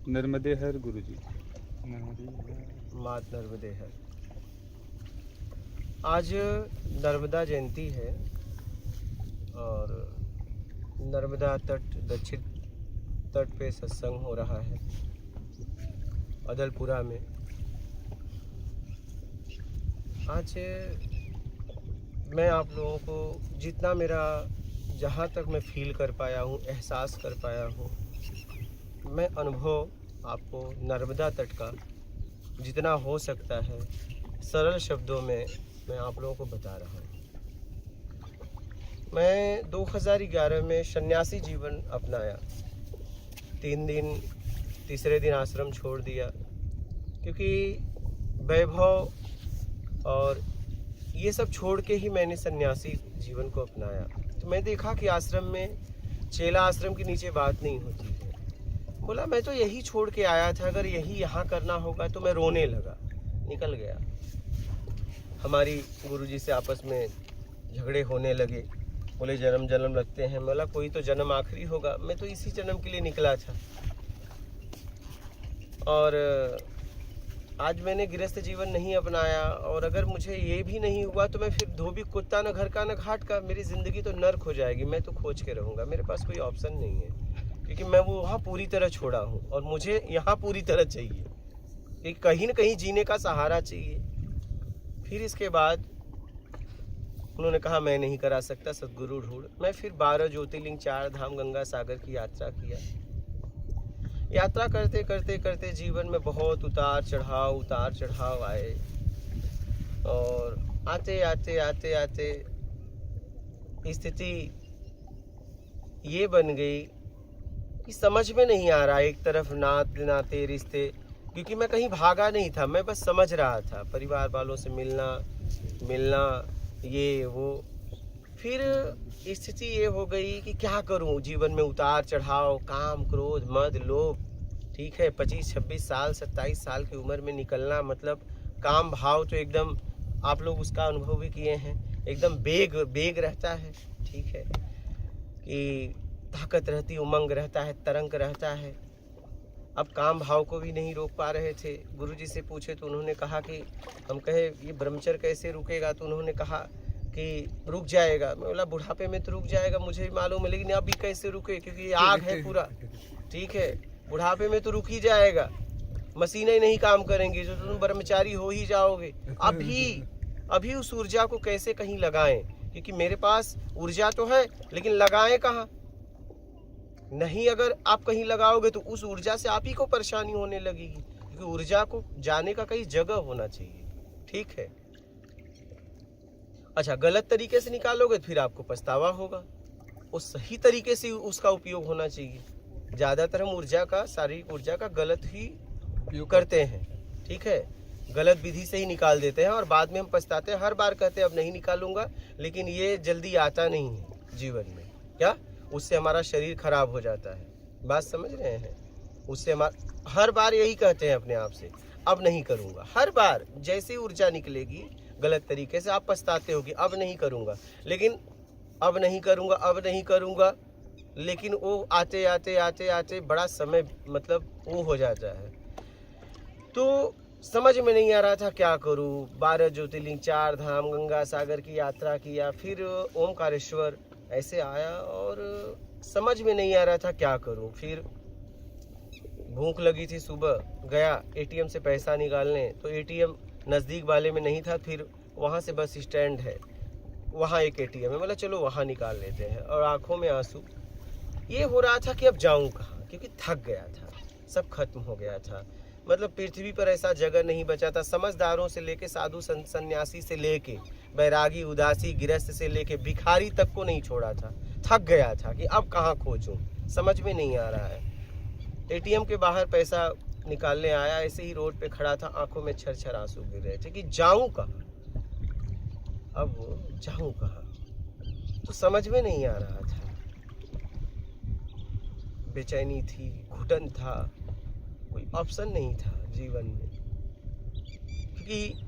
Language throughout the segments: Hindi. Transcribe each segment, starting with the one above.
नर्मदे हर गुरुजी। मात नर्मदे हर। आज नर्मदा जयंती है और नर्मदा तट दक्षिण तट पे सत्संग हो रहा है अदलपुरा में। आज मैं आप लोगों को जितना मेरा जहाँ तक मैं फील कर पाया हूँ, एहसास कर पाया हूँ, मैं अनुभव आपको नर्मदा तट का जितना हो सकता है सरल शब्दों में मैं आप लोगों को बता रहा हूँ। मैं 2011 में सन्यासी जीवन अपनाया। 3 दिन, तीसरे दिन आश्रम छोड़ दिया क्योंकि वैभव और ये सब छोड़ के ही मैंने सन्यासी जीवन को अपनाया। तो मैं देखा कि आश्रम में चेला आश्रम के नीचे बात नहीं होती है। बोला मैं तो यही छोड़ के आया था, अगर यही यहाँ करना होगा तो मैं रोने लगा, निकल गया। हमारी गुरुजी से आपस में झगड़े होने लगे, बोले जन्म जन्म लगते हैं। बोला कोई तो जन्म आखिरी होगा, मैं तो इसी जन्म के लिए निकला था। और आज मैंने गृहस्थ जीवन नहीं अपनाया और अगर मुझे ये भी नहीं हुआ तो मैं फिर धोबी कुत्ता न घर का न घाट का, मेरी ज़िंदगी तो नर्क हो जाएगी। मैं तो खोज के रहूँगा, मेरे पास कोई ऑप्शन नहीं है क्योंकि मैं वो वहाँ पूरी तरह छोड़ा हूँ और मुझे यहाँ पूरी तरह चाहिए कि कहीं न कहीं जीने का सहारा चाहिए। फिर इसके बाद उन्होंने कहा मैं नहीं करा सकता, सदगुरु ढूंढ। मैं फिर 12 ज्योतिर्लिंग, 4 धाम, गंगा सागर की यात्रा किया। यात्रा करते करते करते जीवन में बहुत उतार चढ़ाव आए और आते आते आते आते स्थिति ये बन गई कि समझ में नहीं आ रहा। एक तरफ नाते रिश्ते, क्योंकि मैं कहीं भागा नहीं था, मैं बस समझ रहा था परिवार वालों से मिलना ये वो। फिर स्थिति ये हो गई कि क्या करूं, जीवन में उतार चढ़ाव, काम क्रोध मद लोभ। ठीक है, 25-26 साल 27 साल की उम्र में निकलना मतलब काम भाव तो एकदम, आप लोग उसका अनुभव भी किए हैं, एकदम बेग रहता है। ठीक है कि ताकत रहती, उमंग रहता है, तरंग रहता है। अब काम भाव को भी नहीं रोक पा रहे थे। गुरुजी से पूछे तो उन्होंने कहा कि हम कहे ये ब्रह्मचर्य कैसे रुकेगा, तो उन्होंने कहा कि रुक जाएगा। मैं बोला बुढ़ापे में तो रुक जाएगा, मुझे भी मालूम है, लेकिन अभी कैसे रुके क्योंकि ये आग है पूरा। ठीक है, बुढ़ापे में तो रुक ही जाएगा, मशीनें नहीं काम करेंगी, जो तुम ब्रह्मचारी हो ही जाओगे। अभी उस ऊर्जा को कैसे कहीं लगाएं, क्योंकि मेरे पास ऊर्जा तो है लेकिन लगाएं कहाँ। नहीं, अगर आप कहीं लगाओगे तो उस ऊर्जा से आप ही को परेशानी होने लगेगी, क्योंकि ऊर्जा को जाने का कहीं जगह होना चाहिए। ठीक है, अच्छा गलत तरीके से निकालोगे तो फिर आपको पछतावा होगा। उस सही तरीके से उसका उपयोग होना चाहिए। ज़्यादातर हम ऊर्जा का, शारीरिक ऊर्जा का गलत ही उपयोग करते हैं। ठीक है, गलत विधि से ही निकाल देते हैं और बाद में हम पछताते हैं। हर बार कहते हैं अब नहीं निकालूंगा, लेकिन ये जल्दी आता नहीं है जीवन में। क्या, उससे हमारा शरीर खराब हो जाता है। बात समझ रहे हैं? उससे हमारा हर बार यही कहते हैं अपने आप से, अब नहीं करूँगा। हर बार जैसे ऊर्जा निकलेगी गलत तरीके से आप पछताते हो कि अब नहीं करूँगा, लेकिन अब नहीं करूँगा, लेकिन वो आते आते आते आते बड़ा समय मतलब वो हो जाता है। तो समझ में नहीं आ रहा था क्या करूँ। 12 ज्योतिर्लिंग, 4 धाम, गंगा सागर की यात्रा किया, फिर ओमकारेश्वर ऐसे आया और समझ में नहीं आ रहा था क्या करूं। फिर भूख लगी थी, सुबह गया एटीएम से पैसा निकालने, तो एटीएम नज़दीक वाले में नहीं था। फिर वहां से बस स्टैंड है, वहां एक एटीएम है, बोला चलो वहां निकाल लेते हैं। और आंखों में आंसू, ये हो रहा था कि अब जाऊं कहाँ, क्योंकि थक गया था, सब खत्म हो गया था। मतलब पृथ्वी पर ऐसा जगह नहीं बचा था। समझदारों से लेके साधु सन्यासी से लेके बैरागी, उदासी, गृहस्थ से लेके भिखारी तक को नहीं छोड़ा था। थक गया था कि अब कहाँ खोजूं, समझ में नहीं आ रहा है। एटीएम के बाहर पैसा निकालने आया, ऐसे ही रोड पे खड़ा था, आंखों में छर आंसू गिर रहे थे कि जाऊं कहाँ, अब जाऊं कहाँ, तो समझ में नहीं आ रहा था। बेचैनी थी, घुटन था, कोई ऑप्शन नहीं था जीवन में, क्योंकि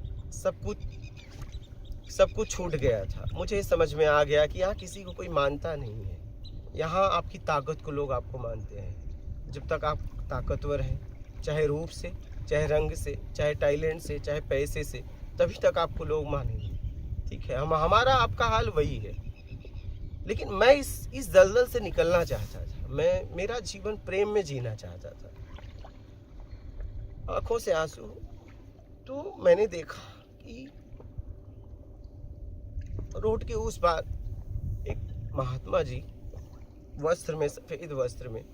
सब कुछ छूट गया था। मुझे समझ में आ गया कि यहाँ किसी को कोई मानता नहीं है। यहाँ आपकी ताकत को लोग आपको मानते हैं, जब तक आप ताकतवर हैं, चाहे रूप से, चाहे रंग से, चाहे टैलेंट से, चाहे पैसे से, तभी तक आपको लोग मानेंगे। ठीक है, हमारा आपका हाल वही है। लेकिन मैं इस दलदल से निकलना चाहता था। मैं मेरा जीवन प्रेम में जीना चाहता था। आंखों से आंसू। तो मैंने देखा कि रोड के उस पार एक महात्मा जी वस्त्र में, सफेद वस्त्र में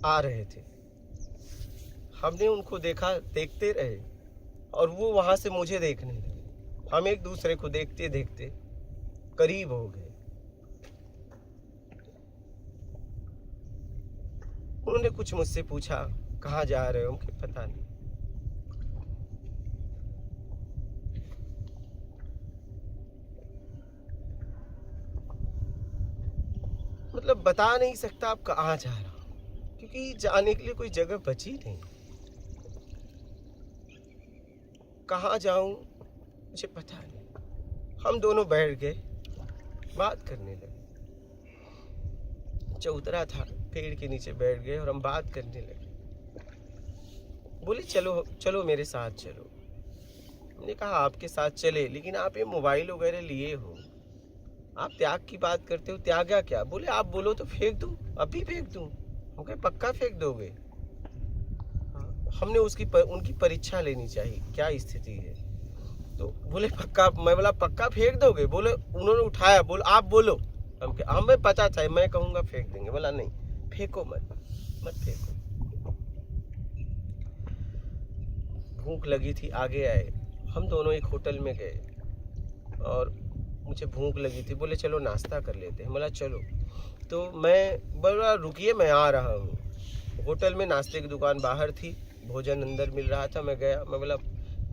आ रहे थे। हमने उनको देखा, देखते रहे और वो वहां से मुझे देखने लगे। हम एक दूसरे को देखते देखते करीब हो गए। उन्होंने कुछ मुझसे पूछा, कहाँ जा रहे हो? मुझे पता नहीं। मतलब बता नहीं सकता आप कहाँ जा रहा हो, क्योंकि जाने के लिए कोई जगह बची नहीं। कहाँ जाऊं मुझे पता नहीं। हम दोनों बैठ गए, बात करने लगे। चौतरा था, पेड़ के नीचे बैठ गए और हम बात करने लगे। बोले चलो चलो मेरे साथ चलो। मैंने कहा आपके साथ चले, लेकिन आप ये मोबाइल वगैरह लिए हो, आप त्याग की बात करते हो। त्याग क्या? बोले आप बोलो तो फेंक दूं, अभी फेंक दूं। हम कहे पक्का फेंक दोगे? हमने उनकी परीक्षा लेनी चाहिए, क्या स्थिति है। तो बोले पक्का। मैं बोला पक्का फेंक दोगे? बोले, उन्होंने उठाया, बोल आप बोलो। हमें पता था मैं कहूँगा फेंक देंगे। बोला नहीं, फेंको मत फेंको। भूख लगी थी, आगे आए। हम दोनों एक होटल में गए और मुझे भूख लगी थी। बोले चलो नाश्ता कर लेते हैं। बोला चलो। तो मैं बोला रुकिए, मैं आ रहा हूँ। होटल में नाश्ते की दुकान बाहर थी, भोजन अंदर मिल रहा था। मैं गया, मैं बोला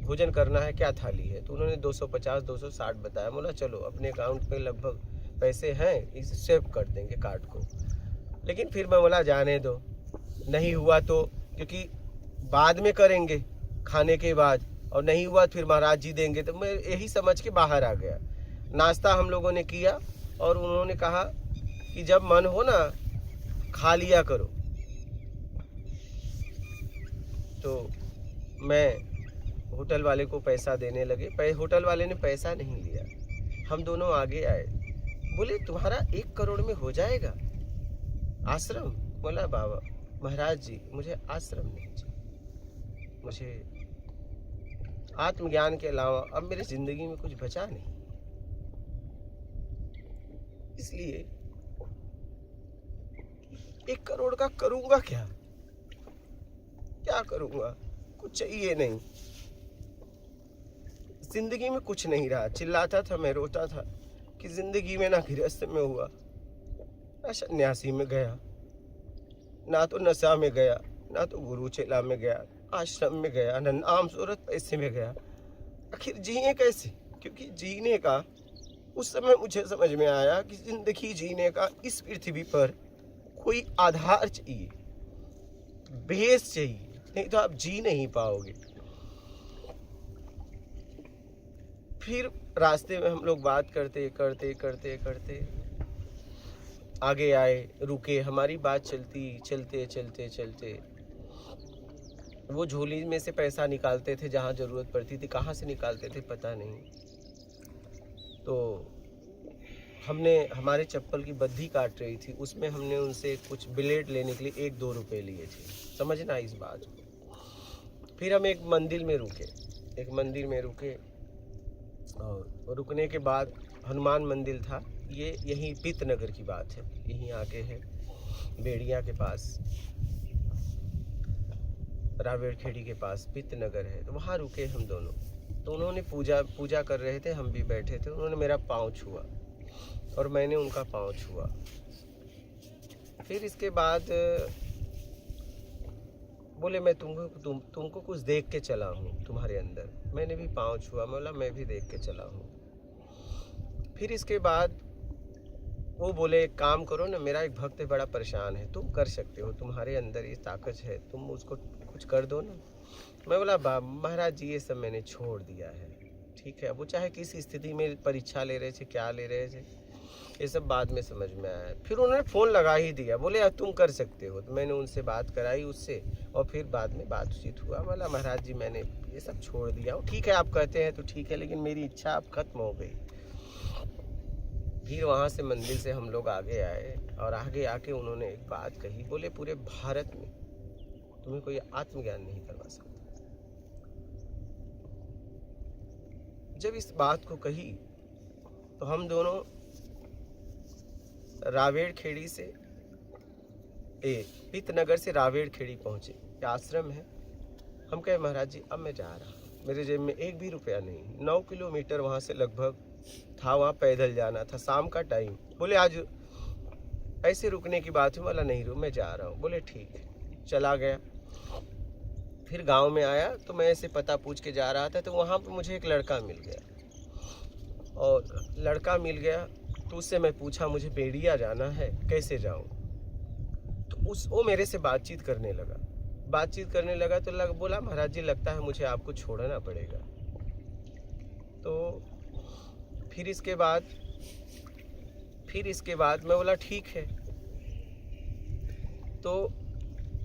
भोजन करना है, क्या थाली है? तो उन्होंने 250 260 बताया। बोला चलो, अपने अकाउंट में लगभग पैसे हैं, इसे सेव कर देंगे कार्ड को। लेकिन फिर मैं बोला जाने दो, नहीं हुआ तो, क्योंकि बाद में करेंगे खाने के बाद, और नहीं हुआ फिर महाराज जी देंगे। तो मैं यही समझ के बाहर आ गया। नाश्ता हम लोगों ने किया और उन्होंने कहा कि जब मन हो ना खा लिया करो। तो मैं होटल वाले को पैसा देने लगे। होटल वाले ने पैसा नहीं लिया। हम दोनों आगे आए। बोले तुम्हारा 1 करोड़ में हो जाएगा आश्रम? बोला बाबा महाराज जी मुझे आश्रम नहीं चाहिए, मुझे आत्मज्ञान के अलावा अब मेरी जिंदगी में कुछ बचा नहीं। इसलिए 1 करोड़ का करूंगा क्या? क्या करूंगा? कुछ चाहिए नहीं, जिंदगी में कुछ नहीं रहा। चिल्लाता था मैं, रोता था कि जिंदगी में ना गृहस्थ में हुआ, ना सन्यासी में गया, ना तो नशा में गया, ना तो गुरु चेला में गया, आश्रम में गया, ना नाम सूरत पैसे में गया। आखिर जिए कैसे? क्योंकि जीने का उस समय मुझे समझ में आया कि जिंदगी जीने का इस पृथ्वी पर कोई आधार चाहिए, बेस चाहिए, नहीं तो आप जी नहीं पाओगे। फिर रास्ते में हम लोग बात करते करते करते करते आगे आए, रुके। हमारी बात चलते चलते वो झोली में से पैसा निकालते थे जहाँ जरूरत पड़ती थी। कहाँ से निकालते थे पता नहीं। तो हमने, हमारे चप्पल की बद्धी काट रही थी, उसमें हमने उनसे कुछ ब्लेड लेने के लिए 1-2 रुपए लिए थे। समझना इस बात को। फिर हम एक मंदिर में रुके और रुकने के बाद हनुमान मंदिर था। ये यहीं पितनगर की बात है, यहीं आगे है, बेड़िया के पास, रावेड़खेड़ी के पास पितनगर है। तो वहाँ रुके हम दोनों। तो उन्होंने पूजा कर रहे थे, हम भी बैठे थे। उन्होंने मेरा पाँव छुआ और मैंने उनका पाँव छुआ। फिर इसके बाद बोले मैं तुमको कुछ देख के चला हूँ तुम्हारे अंदर। मैंने भी पाँव छुआ, बोला मैं भी देख के चला हूँ। फिर इसके बाद वो बोले एक काम करो ना, मेरा एक भक्त बड़ा परेशान है, तुम कर सकते हो, तुम्हारे अंदर ये ताकत है, तुम उसको कुछ कर दो ना। मैं बोला महाराज जी ये सब मैंने छोड़ दिया है। ठीक है, वो चाहे किस स्थिति में परीक्षा ले रहे थे, क्या ले रहे थे, ये सब बाद में समझ में आया। फिर उन्होंने फ़ोन लगा ही दिया, बोले यार तुम कर सकते हो। तो मैंने उनसे बात कराई उससे, और फिर बाद में बातचीत हुआ। बोला महाराज जी मैंने ये सब छोड़ दिया। ठीक है, आप कहते हैं तो ठीक है, लेकिन मेरी इच्छा अब खत्म हो गई। फिर वहाँ से मंदिर से हम लोग आगे आए, और आगे आके उन्होंने एक बात कही, बोले पूरे भारत में तुम्हें कोई आत्मज्ञान नहीं करवा सकता। जब इस बात को कही तो हम दोनों रावेड़ खेड़ी से पितनगर से रावेड़ खेड़ी पहुंचे। आश्रम है। हम कहे महाराज जी अब मैं जा रहा हूँ, मेरे जेब में एक भी रुपया नहीं। 9 किलोमीटर वहाँ से लगभग था, वहाँ पैदल जाना था, शाम का टाइम। बोले आज ऐसे रुकने की बात है। बोला नहीं रुक, मैं जा रहा हूँ। बोले ठीक है, चला गया। फिर गांव में आया तो मैं ऐसे पता पूछ के जा रहा था, तो वहाँ पे मुझे एक लड़का मिल गया। और लड़का मिल गया तो उससे मैं पूछा मुझे बेड़िया जाना है, कैसे जाऊँ। तो वो मेरे से बातचीत करने लगा तो बोला महाराज जी लगता है मुझे आपको छोड़ना पड़ेगा। तो फिर इसके बाद मैं बोला ठीक है। तो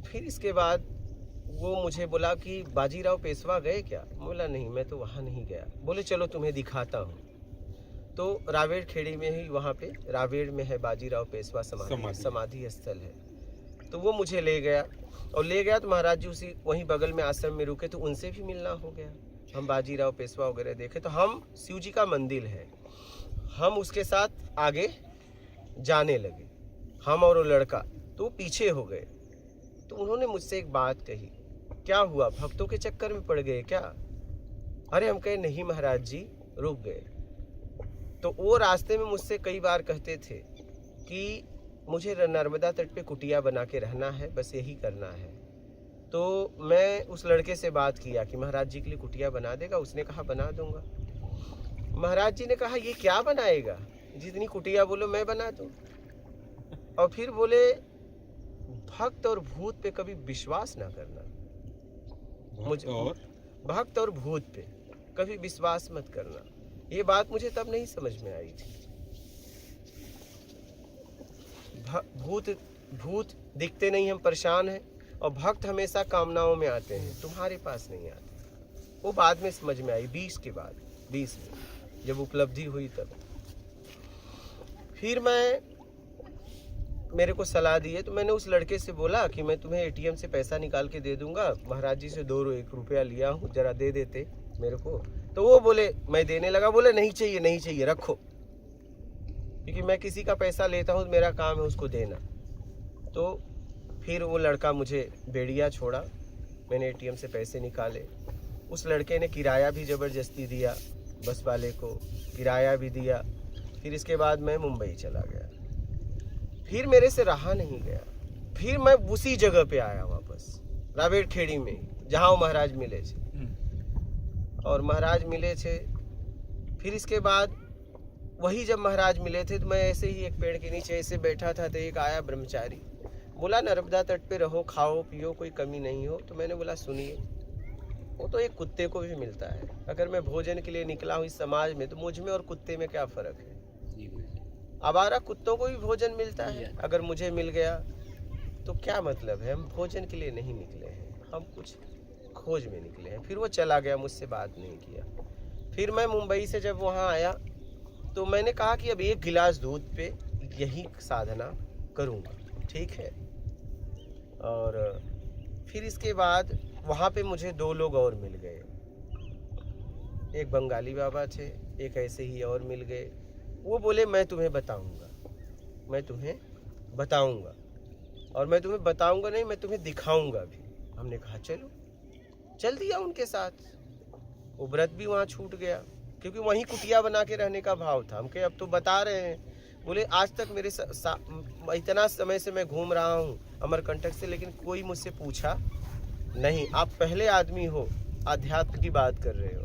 फिर इसके बाद वो मुझे बोला कि बाजीराव पेशवा गए क्या। बोला नहीं, मैं तो वहाँ नहीं गया। बोले चलो तुम्हें दिखाता हूँ। तो रावेड़ खेड़ी में ही, वहाँ पे रावेड़ में है बाजीराव पेशवा समाधि स्थल है। तो वो मुझे ले गया तो महाराज जी उसी वहीं बगल में आश्रम में रुके, तो उनसे भी मिलना हो गया। हम बाजीराव पेशवा वगैरह देखे। तो हम शिव जी का मंदिर है, हम उसके साथ आगे जाने लगे, हम और वो लड़का। तो पीछे हो गए। तो उन्होंने मुझसे एक बात कही, क्या हुआ भक्तों के चक्कर में पड़ गए क्या। अरे हम कहे नहीं महाराज जी, रुक गए। तो वो रास्ते में मुझसे कई बार कहते थे कि मुझे नर्मदा तट पे कुटिया बना के रहना है, बस यही करना है। तो मैं उस लड़के से बात किया कि महाराज जी के लिए कुटिया बना देगा। उसने कहा बना दूंगा। महाराज जी ने कहा ये क्या बनाएगा, जितनी कुटिया बोलो मैं बना दूं। और फिर बोले भक्त और भूत पे कभी विश्वास ना करना। भक्त और भूत पे कभी विश्वास मत करना। ये बात मुझे तब नहीं समझ में आई थी। भूत दिखते नहीं, हम परेशान हैं, और भक्त हमेशा कामनाओं में आते हैं, तुम्हारे पास नहीं आते। वो बाद में समझ में आई, 20 में जब उपलब्धि हुई तब। फिर मेरे को सलाह दिए, तो मैंने उस लड़के से बोला कि मैं तुम्हें एटीएम से पैसा निकाल के दे दूंगा, महाराज जी से 1 रुपया लिया हूँ, जरा दे देते मेरे को। तो वो बोले, मैं देने लगा, बोले नहीं चाहिए रखो, क्योंकि मैं किसी का पैसा लेता हूँ, मेरा काम है उसको देना। तो फिर वो लड़का मुझे बेड़िया छोड़ा, मैंने एटीएम से पैसे निकाले। उस लड़के ने किराया भी ज़बरदस्ती दिया, बस वाले को किराया भी दिया। फिर इसके बाद मैं मुंबई चला गया। फिर मेरे से रहा नहीं गया। फिर मैं उसी जगह पे आया वापस, रावेड़ खेड़ी में, जहाँ वो महाराज मिले थे। और महाराज मिले थे। फिर इसके बाद वही जब महाराज मिले थे, तो मैं ऐसे ही एक पेड़ के नीचे ऐसे बैठा था, तो एक आया ब्रह्मचारी, बोला नर्मदा तट पे रहो, खाओ पियो, कोई कमी नहीं हो। तो मैंने बोला सुनिए, वो तो एक कुत्ते को भी मिलता है। अगर मैं भोजन के लिए निकला हूँ इस समाज में, तो मुझ में और कुत्ते में क्या फ़र्क है। आवारा कुत्तों को भी भोजन मिलता है, अगर मुझे मिल गया तो क्या मतलब है। हम भोजन के लिए नहीं निकले हैं, हम कुछ खोज में निकले हैं। फिर वो चला गया, मुझसे बात नहीं किया। फिर मैं मुंबई से जब वहाँ आया, तो मैंने कहा कि अब 1 गिलास दूध पे यही साधना करूँगा, ठीक है। और फिर इसके बाद वहाँ पे मुझे 2 लोग और मिल गए, एक बंगाली बाबा थे, एक ऐसे ही और मिल गए। वो बोले मैं तुम्हें बताऊंगा, और मैं तुम्हें बताऊंगा नहीं, मैं तुम्हें दिखाऊंगा भी। हमने कहा चलो, चल दिया उनके साथ। वो व्रत भी वहाँ छूट गया, क्योंकि वहीं कुटिया बना के रहने का भाव था। हम कहे अब तो बता रहे हैं। बोले आज तक मेरे इतना समय से मैं घूम रहा हूँ अमरकंटक से, लेकिन कोई मुझसे पूछा नहीं, आप पहले आदमी हो आध्यात्म की बात कर रहे हो।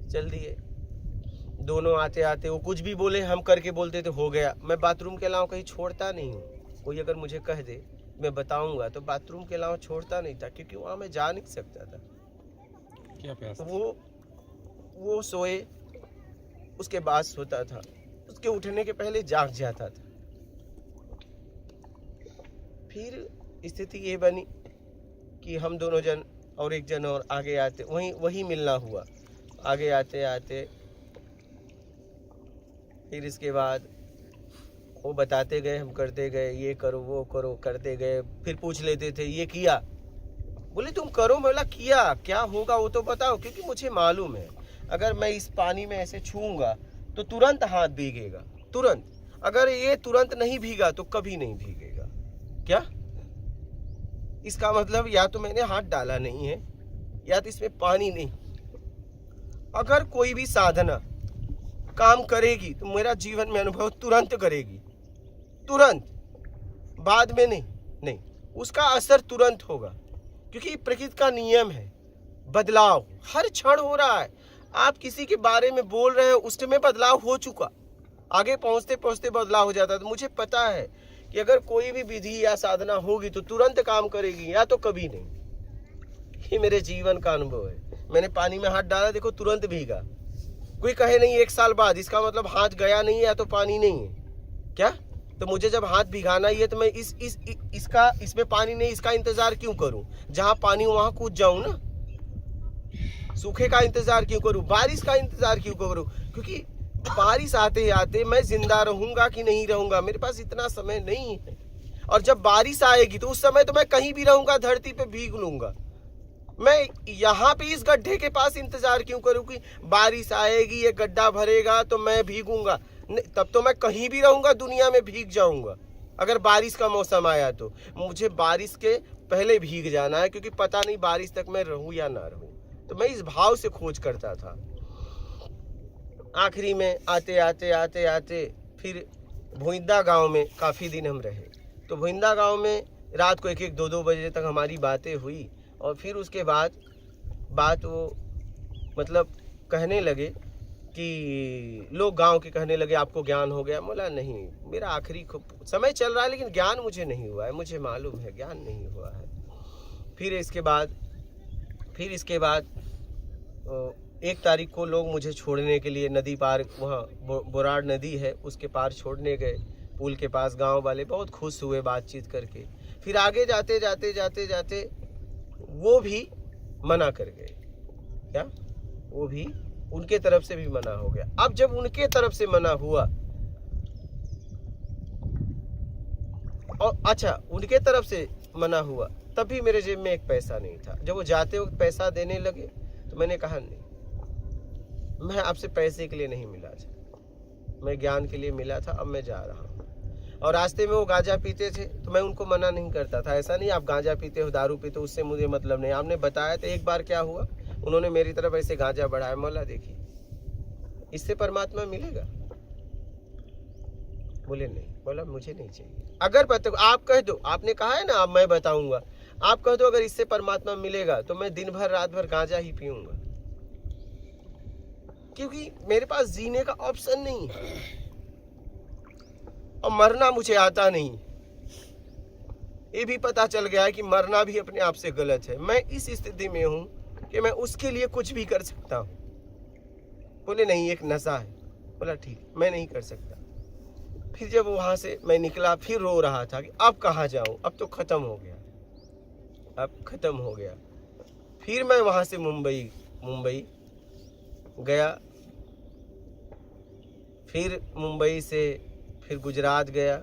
चल दिए दोनों। आते आते वो कुछ भी बोले, हम करके बोलते थे हो गया। मैं बाथरूम के अलावा कहीं छोड़ता नहीं हूँ। कोई अगर मुझे कह दे मैं बताऊंगा, तो बाथरूम के अलावा छोड़ता नहीं था, क्योंकि वहाँ मैं जा नहीं सकता था। क्या प्यास? वो सोए, उसके बाद सोता था। उसके उठने के पहले जाग जाता था। फिर स्थिति ये बनी कि हम दोनों जन और एक जन और आगे आते, वही मिलना हुआ। आगे आते आते फिर इसके बाद वो बताते गए, हम करते गए, ये करो वो करो करते गए। फिर पूछ लेते थे ये किया, बोले तुम करो। बोला किया, क्या होगा वो तो बताओ, क्योंकि मुझे मालूम है अगर मैं इस पानी में ऐसे छूऊंगा तो तुरंत हाथ भीगेगा, तुरंत। अगर ये तुरंत नहीं भीगा तो कभी नहीं भीगेगा। क्या इसका मतलब या तो मैंने हाथ डाला नहीं है या तो इसमें पानी नहीं। अगर कोई भी साधना काम करेगी तो मेरा जीवन में अनुभव तुरंत करेगी, तुरंत, बाद में नहीं, उसका असर तुरंत होगा, क्योंकि प्रकृति का नियम है। बदलाव हर क्षण हो रहा है। आप किसी के बारे में बोल रहे हैं, उसमें बदलाव हो चुका, आगे पहुंचते पहुंचते बदलाव हो जाता है। तो मुझे पता है कि अगर कोई भी विधि या साधना होगी तो तुरंत काम करेगी या तो कभी नहीं। ये मेरे जीवन का अनुभव है। मैंने पानी में हाथ डाला, देखो तुरंत भीगा। कोई कहे नहीं 1 साल बाद, इसका मतलब हाथ गया नहीं है या तो पानी नहीं है। क्या तो मुझे जब हाथ भिगाना ही है तो मैं इसमें पानी नहीं, इसका इंतजार क्यों करूं? जहां पानी वहां कूद जाऊं ना। सूखे का इंतजार क्यों करूं? बारिश का इंतजार क्यों करूं? क्योंकि बारिश आते आते मैं जिंदा रहूंगा कि नहीं रहूंगा, मेरे पास इतना समय नहीं है। और जब बारिश आएगी तो उस समय तो मैं कहीं भी रहूंगा, धरती पे भीग लूंगा। मैं यहाँ पे इस गड्ढे के पास इंतजार क्यों करूं कि बारिश आएगी, ये गड्ढा भरेगा तो मैं भीगूंगा? तब तो मैं कहीं भी रहूंगा, दुनिया में भीग जाऊंगा। अगर बारिश का मौसम आया तो मुझे बारिश के पहले भीग जाना है, क्योंकि पता नहीं बारिश तक मैं रहूं या ना रहूं। तो मैं इस भाव से खोज करता था। आखिरी में आते आते आते आते फिर भुइंदा गांव में काफ़ी दिन हम रहे। तो भुइंदा गांव में रात को 1-1, 2-2 बजे तक हमारी बातें हुई। और फिर उसके बाद बात वो मतलब कहने लगे कि लोग गांव के कहने लगे आपको ज्ञान हो गया। बोला नहीं, मेरा आखिरी समय चल रहा है लेकिन ज्ञान मुझे नहीं हुआ है, मुझे मालूम है ज्ञान नहीं हुआ है। फिर इसके बाद 1 तारीख को लोग मुझे छोड़ने के लिए नदी पार, वहाँ बोराड़ नदी है उसके पार छोड़ने गए। पुल के पास गांव वाले बहुत खुश हुए बातचीत करके। फिर आगे जाते जाते जाते जाते वो भी मना कर गए। क्या वो भी उनके तरफ से भी मना हो गया। अब जब उनके तरफ से मना हुआ, और अच्छा उनके तरफ से मना हुआ तब भी मेरे जेब में एक पैसा नहीं था। जब वो जाते वक्त पैसा देने लगे तो मैंने कहा नहीं, मैं आपसे पैसे के लिए नहीं मिला था, मैं ज्ञान के लिए मिला था, अब मैं जा रहा हूँ। और रास्ते में वो गांजा पीते थे तो मैं उनको मना नहीं करता था। ऐसा नहीं आप गांजा पीते हो, दारू पीते हो, उससे मुझे मतलब नहीं। आपने बताया तो एक बार क्या हुआ, उन्होंने मेरी तरफ ऐसे गांजा बढ़ाया। मौला देखिए इससे परमात्मा मिलेगा? बोले नहीं। बोला मुझे नहीं चाहिए। अगर आप कह दो, आपने कहा है ना अब मैं बताऊंगा, आप कह दो अगर इससे परमात्मा मिलेगा तो मैं दिन भर रात भर गांजा ही पीऊंगा, क्योंकि मेरे पास जीने का ऑप्शन नहीं है और मरना मुझे आता नहीं। ये भी पता चल गया है कि मरना भी अपने आप से गलत है। मैं इस स्थिति में हूं कि मैं उसके लिए कुछ भी कर सकता हूं। बोले नहीं एक नशा है। बोला ठीक, मैं नहीं कर सकता। फिर जब वहां से मैं निकला फिर रो रहा था कि अब कहाँ जाऊं, अब तो खत्म हो गया, अब खत्म हो गया। फिर मैं वहां से मुंबई गया, फिर मुंबई से फिर गुजरात गया,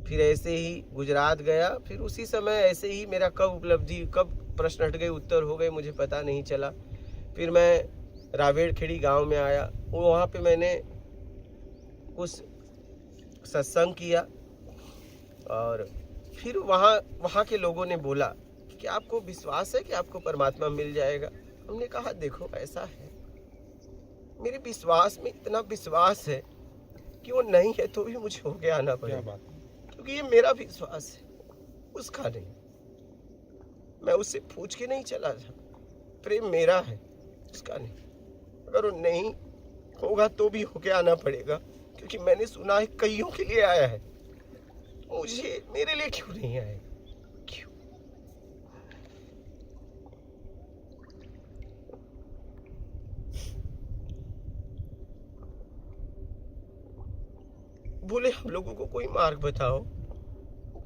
फिर ऐसे ही गुजरात गया। फिर उसी समय ऐसे ही मेरा कब उपलब्धि, कब प्रश्न हट गए, उत्तर हो गए, मुझे पता नहीं चला। फिर मैं रावेड़खेड़ी गांव में आया, वहाँ पे मैंने कुछ सत्संग किया। और फिर वहाँ के लोगों ने बोला कि आपको विश्वास है कि आपको परमात्मा मिल जाएगा? हमने कहा देखो ऐसा है, मेरे विश्वास में इतना विश्वास है कि वो नहीं है तो भी मुझे होके आना पड़ेगा, क्योंकि ये मेरा विश्वास है, उसका नहीं। मैं उससे पूछ के नहीं चला था, प्रेम मेरा है, उसका नहीं। अगर वो नहीं होगा तो भी होके आना पड़ेगा, क्योंकि मैंने सुना है कईयों के लिए आया है, मुझे मेरे लिए क्यों नहीं आया? क्यों? बोले हम लोगों को कोई मार्ग बताओ।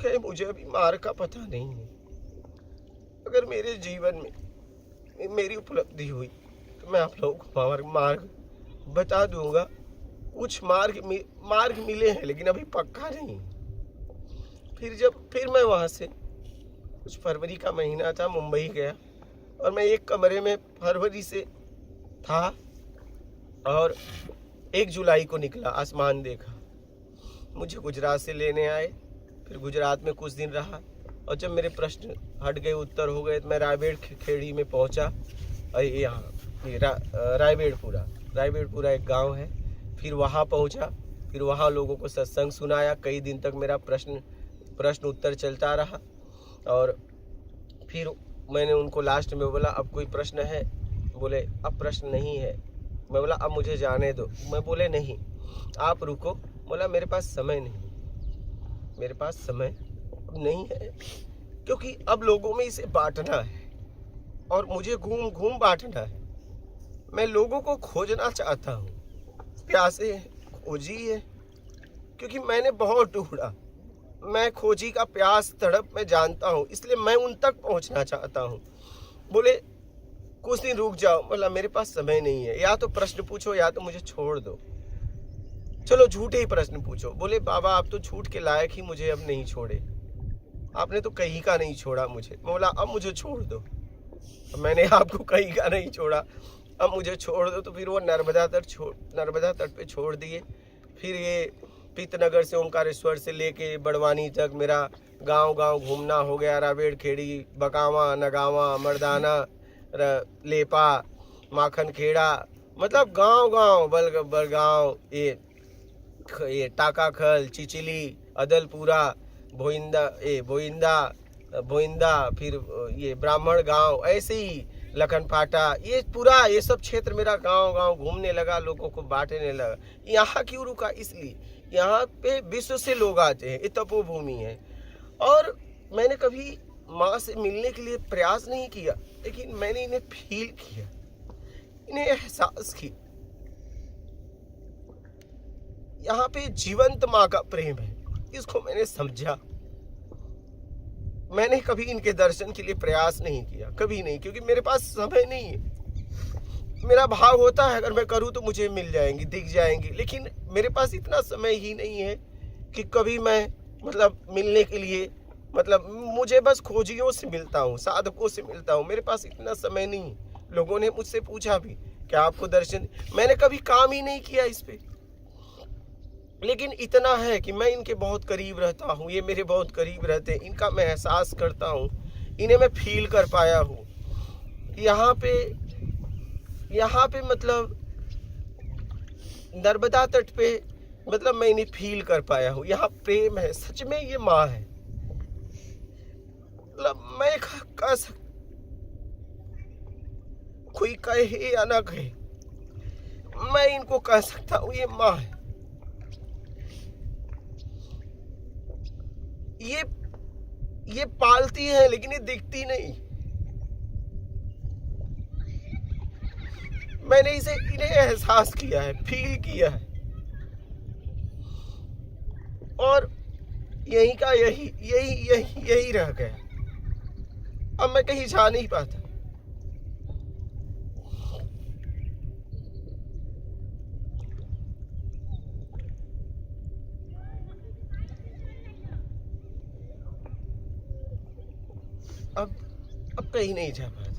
कहे मुझे अभी मार्ग का पता नहीं है। अगर मेरे जीवन में मेरी उपलब्धि हुई तो मैं आप लोगों को मार्ग बता दूंगा। कुछ मार्ग मिले हैं लेकिन अभी पक्का नहीं। फिर मैं वहाँ से कुछ फरवरी का महीना था, मुंबई गया और मैं एक कमरे में फरवरी से था और 1 जुलाई को निकला। आसमान देखा। मुझे गुजरात से लेने आए, फिर गुजरात में कुछ दिन रहा और जब मेरे प्रश्न हट गए, उत्तर हो गए, तो मैं रायबेड़ खेड़ी में पहुंचा। यहाँ रायबेड़पुरा एक गांव है। फिर वहाँ पहुंचा, फिर वहाँ लोगों को सत्संग सुनाया। कई दिन तक मेरा प्रश्न उत्तर चलता रहा और फिर मैंने उनको लास्ट में बोला अब कोई प्रश्न है? बोले अब प्रश्न नहीं है। मैं बोला अब मुझे जाने दो। मैं बोले नहीं आप रुको। बोला मेरे पास समय नहीं, मेरे पास समय नहीं है, क्योंकि अब लोगों में इसे बांटना है और मुझे घूम घूम बांटना है। मैं लोगों को खोजना चाहता हूँ। प्यासे खोजी है, क्योंकि मैंने बहुत ढूंढा। मैं खोजी का प्यास तड़प मैं जानता हूँ, इसलिए मैं उन तक पहुँचना चाहता हूँ। बोले कुछ दिन रुक जाओ। बोला मेरे पास समय नहीं है, या तो प्रश्न पूछो या तो मुझे छोड़ दो। चलो झूठे ही प्रश्न पूछो। बोले बाबा आप तो झूठ के लायक ही मुझे अब नहीं छोड़े, आपने तो कहीं का नहीं छोड़ा मुझे। बोला अब मुझे छोड़ दो। मैंने आपको कहीं का नहीं छोड़ा, अब मुझे छोड़ दो। तो फिर वो नर्मदा तट पे छोड़ दिए। फिर ये पीतनगर से ओमकारेश्वर से लेके बड़वानी तक मेरा गांव घूमना हो गया। रायबेड़ खेड़ी, बकावा, नगावा, मर्दाना, लेपा, माखन खेड़ा, मतलब गांव बलगांव, ये टाकाखल, चिचिली, अदलपुरा, भोइंदा, फिर ये ब्राह्मण गांव, ऐसे ही लखनपाटा, ये सब क्षेत्र मेरा गांव घूमने लगा, लोगों को बांटने लगा। यहाँ क्यों रुका? इसलिए यहाँ पे विश्व से लोग आते हैं, ये तपोभूमि है। और मैंने कभी माँ से मिलने के लिए प्रयास नहीं किया, लेकिन मैंने इन्हें फील किया, इन्हें एहसास किया। यहाँ पे जीवंत माँ का प्रेम है, इसको मैंने समझा। मैंने कभी इनके दर्शन के लिए प्रयास नहीं किया, कभी नहीं, क्योंकि मेरे पास समय नहीं है। मेरा भाव होता है अगर मैं करूँ तो मुझे मिल जाएंगी, दिख जाएंगी, लेकिन मेरे पास इतना समय ही नहीं है कि कभी मैं मिलने के लिए मुझे बस खोजियों से मिलता हूँ, साधकों से मिलता हूँ। मेरे पास इतना समय नहीं। लोगों ने मुझसे पूछा भी क्या आपको दर्शन, मैंने कभी काम ही नहीं किया इस पे। लेकिन इतना है कि मैं इनके बहुत करीब रहता हूँ, ये मेरे बहुत करीब रहते हैं, इनका मैं एहसास करता हूँ, इन्हें मैं फील कर पाया हूँ। यहाँ पे नर्मदा तट पे मैं इन्हें फील कर पाया हूँ। यहाँ प्रेम है, सच में ये माँ है। मैं कह सकता, कोई कहे या ना कहे, मैं इनको कह सकता हूँ ये माँ है। ये पालती है लेकिन ये दिखती नहीं। मैंने इन्हें एहसास किया है, फील किया है, और यही का यही रह गया। अब मैं कहीं जा नहीं पाता। अब कहीं नहीं जा पाता।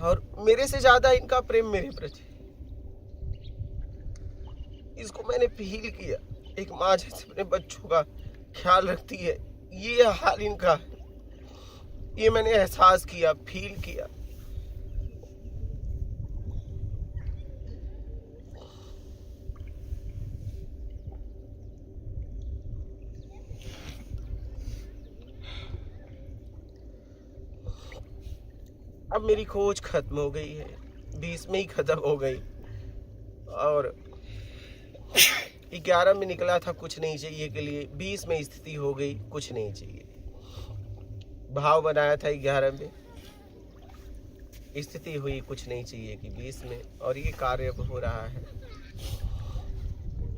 और मेरे से ज्यादा इनका प्रेम मेरे प्रति, इसको मैंने फील किया। एक माँ जैसे अपने बच्चों का ख्याल रखती है, ये हाल इनका है, ये मैंने एहसास किया, फील किया। अब मेरी खोज खत्म हो गई है, 20 में ही खत्म हो गई, और 11 में निकला था कुछ नहीं चाहिए के लिए, 20 में स्थिति हो गई कुछ नहीं चाहिए। भाव बनाया था 11 में, स्थिति हुई कुछ नहीं चाहिए कि 20 में, और ये कार्य अब हो रहा है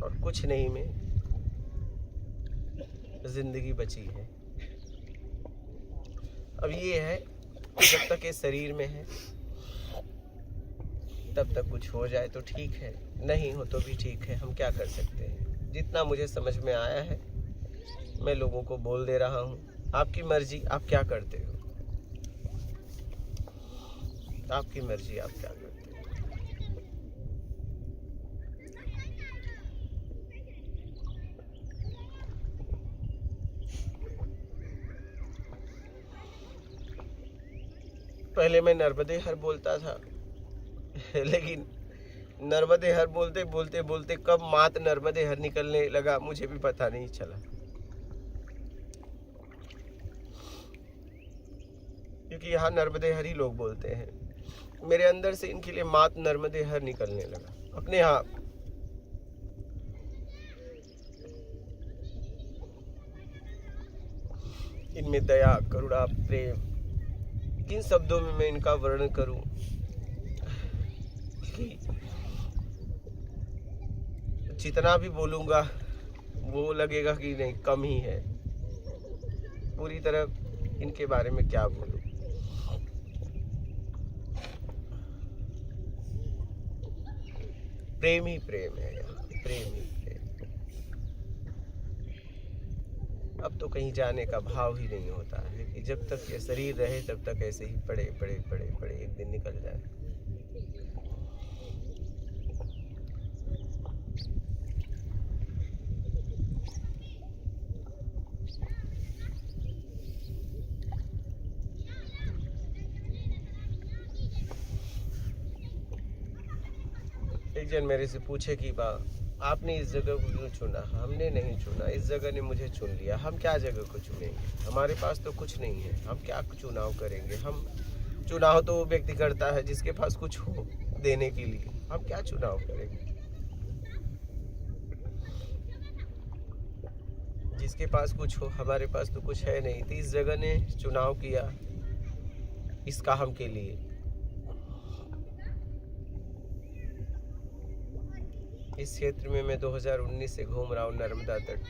और कुछ नहीं में जिंदगी बची है। अब ये है जब तक ये शरीर में है तब तक कुछ हो जाए तो ठीक है, नहीं हो तो भी ठीक है, हम क्या कर सकते हैं। जितना मुझे समझ में आया है मैं लोगों को बोल दे रहा हूँ, आपकी मर्जी, आप क्या करते हो, आपकी मर्जी, आप क्या करते हो। पहले मैं नर्मदे हर बोलता था लेकिन नर्मदे हर बोलते बोलते बोलते कब मात नर्मदे हर निकलने लगा मुझे भी पता नहीं चला, क्योंकि यहाँ नर्मदे हर ही लोग बोलते हैं। मेरे अंदर से इनके लिए मात नर्मदे हर निकलने लगा अपने आप। इनमें दया, करुणा, प्रेम, किन शब्दों में मैं इनका वर्णन करूं कि जितना भी बोलूंगा वो लगेगा कि नहीं कम ही है। पूरी तरह इनके बारे में क्या बोलूं। प्रेम ही प्रेम है यहाँ, प्रेम ही प्रेम। अब तो कहीं जाने का भाव ही नहीं होता है कि जब तक ये शरीर रहे तब तक ऐसे ही पड़े पड़े पड़े पड़े, एक दिन निकल जाए। एक जन मेरे से पूछे कि बा आपने इस जगह को क्यों चुना। हमने नहीं चुना, इस जगह ने मुझे चुन लिया। हम क्या जगह को चुनेंगे, हमारे पास तो कुछ नहीं है, हम क्या चुनाव करेंगे। हम चुनाव तो वो व्यक्ति करता है जिसके पास कुछ हो देने के लिए, हम क्या चुनाव करेंगे। जिसके पास कुछ हो, हमारे पास तो कुछ है नहीं। तो इस जगह ने चुनाव किया इस काम के लिए। इस क्षेत्र में मैं 2019 से घूम रहा हूँ, नर्मदा तट।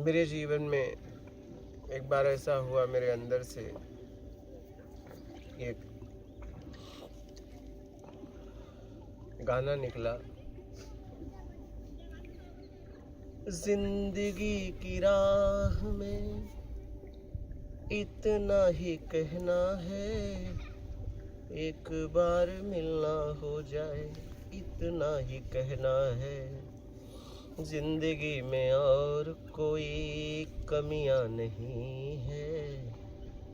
मेरे जीवन में एक बार ऐसा हुआ, मेरे अंदर से एक गाना निकला, जिंदगी की राह में इतना ही कहना है, एक बार मिलना हो जाए इतना ही कहना है। जिंदगी में और कोई कमियां नहीं है,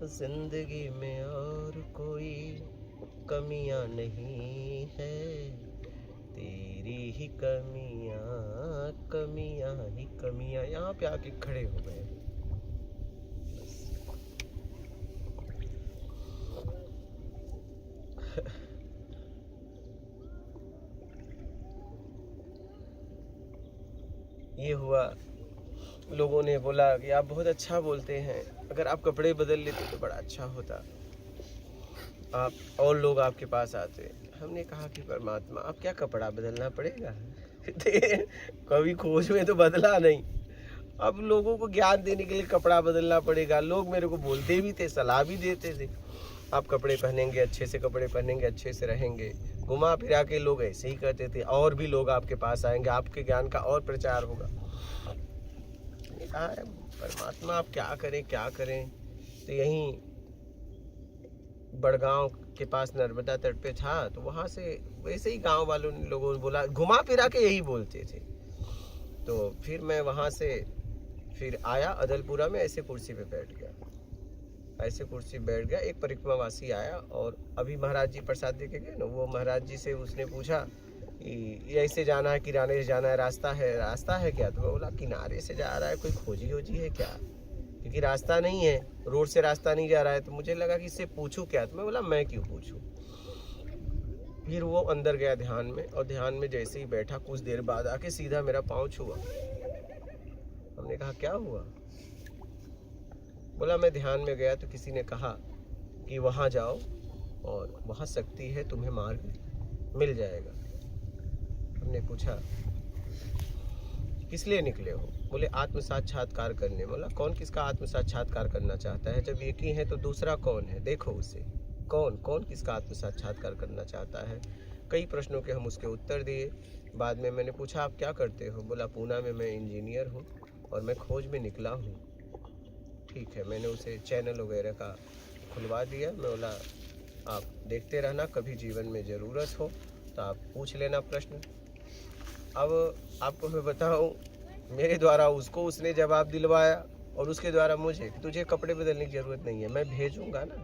जिंदगी में और कोई कमियां नहीं है, तेरी ही कमियां, कमियां ही कमियां। यहाँ पे आके खड़े हो गए। ये हुआ, लोगों ने बोला कि आप बहुत अच्छा बोलते हैं, अगर आप कपड़े बदल लेते तो बड़ा अच्छा होता, आप और लोग आपके पास आते। हमने कहा कि परमात्मा अब क्या कपड़ा बदलना पड़ेगा कभी खोज में तो बदला नहीं, अब लोगों को ज्ञान देने के लिए कपड़ा बदलना पड़ेगा। लोग मेरे को बोलते भी थे, सलाह भी देते थे, आप कपड़े पहनेंगे अच्छे से, कपड़े पहनेंगे अच्छे से रहेंगे। घुमा फिरा के लोग ऐसे ही कहते थे, और भी लोग आपके पास आएंगे, आपके ज्ञान का और प्रचार होगा। मैंने कहा है परमात्मा आप क्या करें क्या करें। तो यहीं बड़गांव के पास नर्मदा तट पे था, तो वहाँ से वैसे ही गांव वालों ने लोगों ने बोला, घुमा फिरा के यही बोलते थे। तो फिर मैं वहाँ से फिर आया अदलपुरा में, ऐसे कुर्सी पे बैठ गया, ऐसे कुर्सी बैठ गया। एक परिक्रमावासी आया और अभी महाराज जी प्रसाद दे के गए ना, वो महाराज जी से उसने पूछा कि ऐसे जाना है, किराने से जाना है, रास्ता है क्या? तो मैं बोला किनारे से जा रहा है, कोई खोजी होजी है क्या, क्योंकि रास्ता नहीं है, रोड से रास्ता नहीं जा रहा है। तो मुझे लगा कि इससे पूछूं क्या, तो मैं बोला मैं क्यों पूछूं। फिर वो अंदर गया ध्यान में, और ध्यान में जैसे ही बैठा कुछ देर बाद आके सीधा मेरा पाँव छुआ। हमने कहा क्या हुआ? बोला मैं ध्यान में गया तो किसी ने कहा कि वहाँ जाओ और वहाँ शक्ति है, तुम्हें मार्ग मिल जाएगा। हमने पूछा किस लिए निकले हो? बोले आत्म साक्षात्कार करने। बोला कौन किसका आत्म साक्षात्कार करना चाहता है? जब एक ही है तो दूसरा कौन है, देखो उसे, कौन कौन किसका आत्म साक्षात्कार करना चाहता है। कई प्रश्नों के हम उसके उत्तर दिए। बाद में मैंने पूछा आप क्या करते हो? बोला पूना में मैं इंजीनियर हूँ और मैं खोज में निकला हूँ। ठीक है, मैंने उसे चैनल वगैरह का खुलवा दिया। मैं बोला आप देखते रहना, कभी जीवन में ज़रूरत हो तो आप पूछ लेना प्रश्न। अब आपको मैं बताऊं, मेरे द्वारा उसको उसने जवाब दिलवाया और उसके द्वारा मुझे, तुझे कपड़े बदलने की ज़रूरत नहीं है, मैं भेजूंगा ना,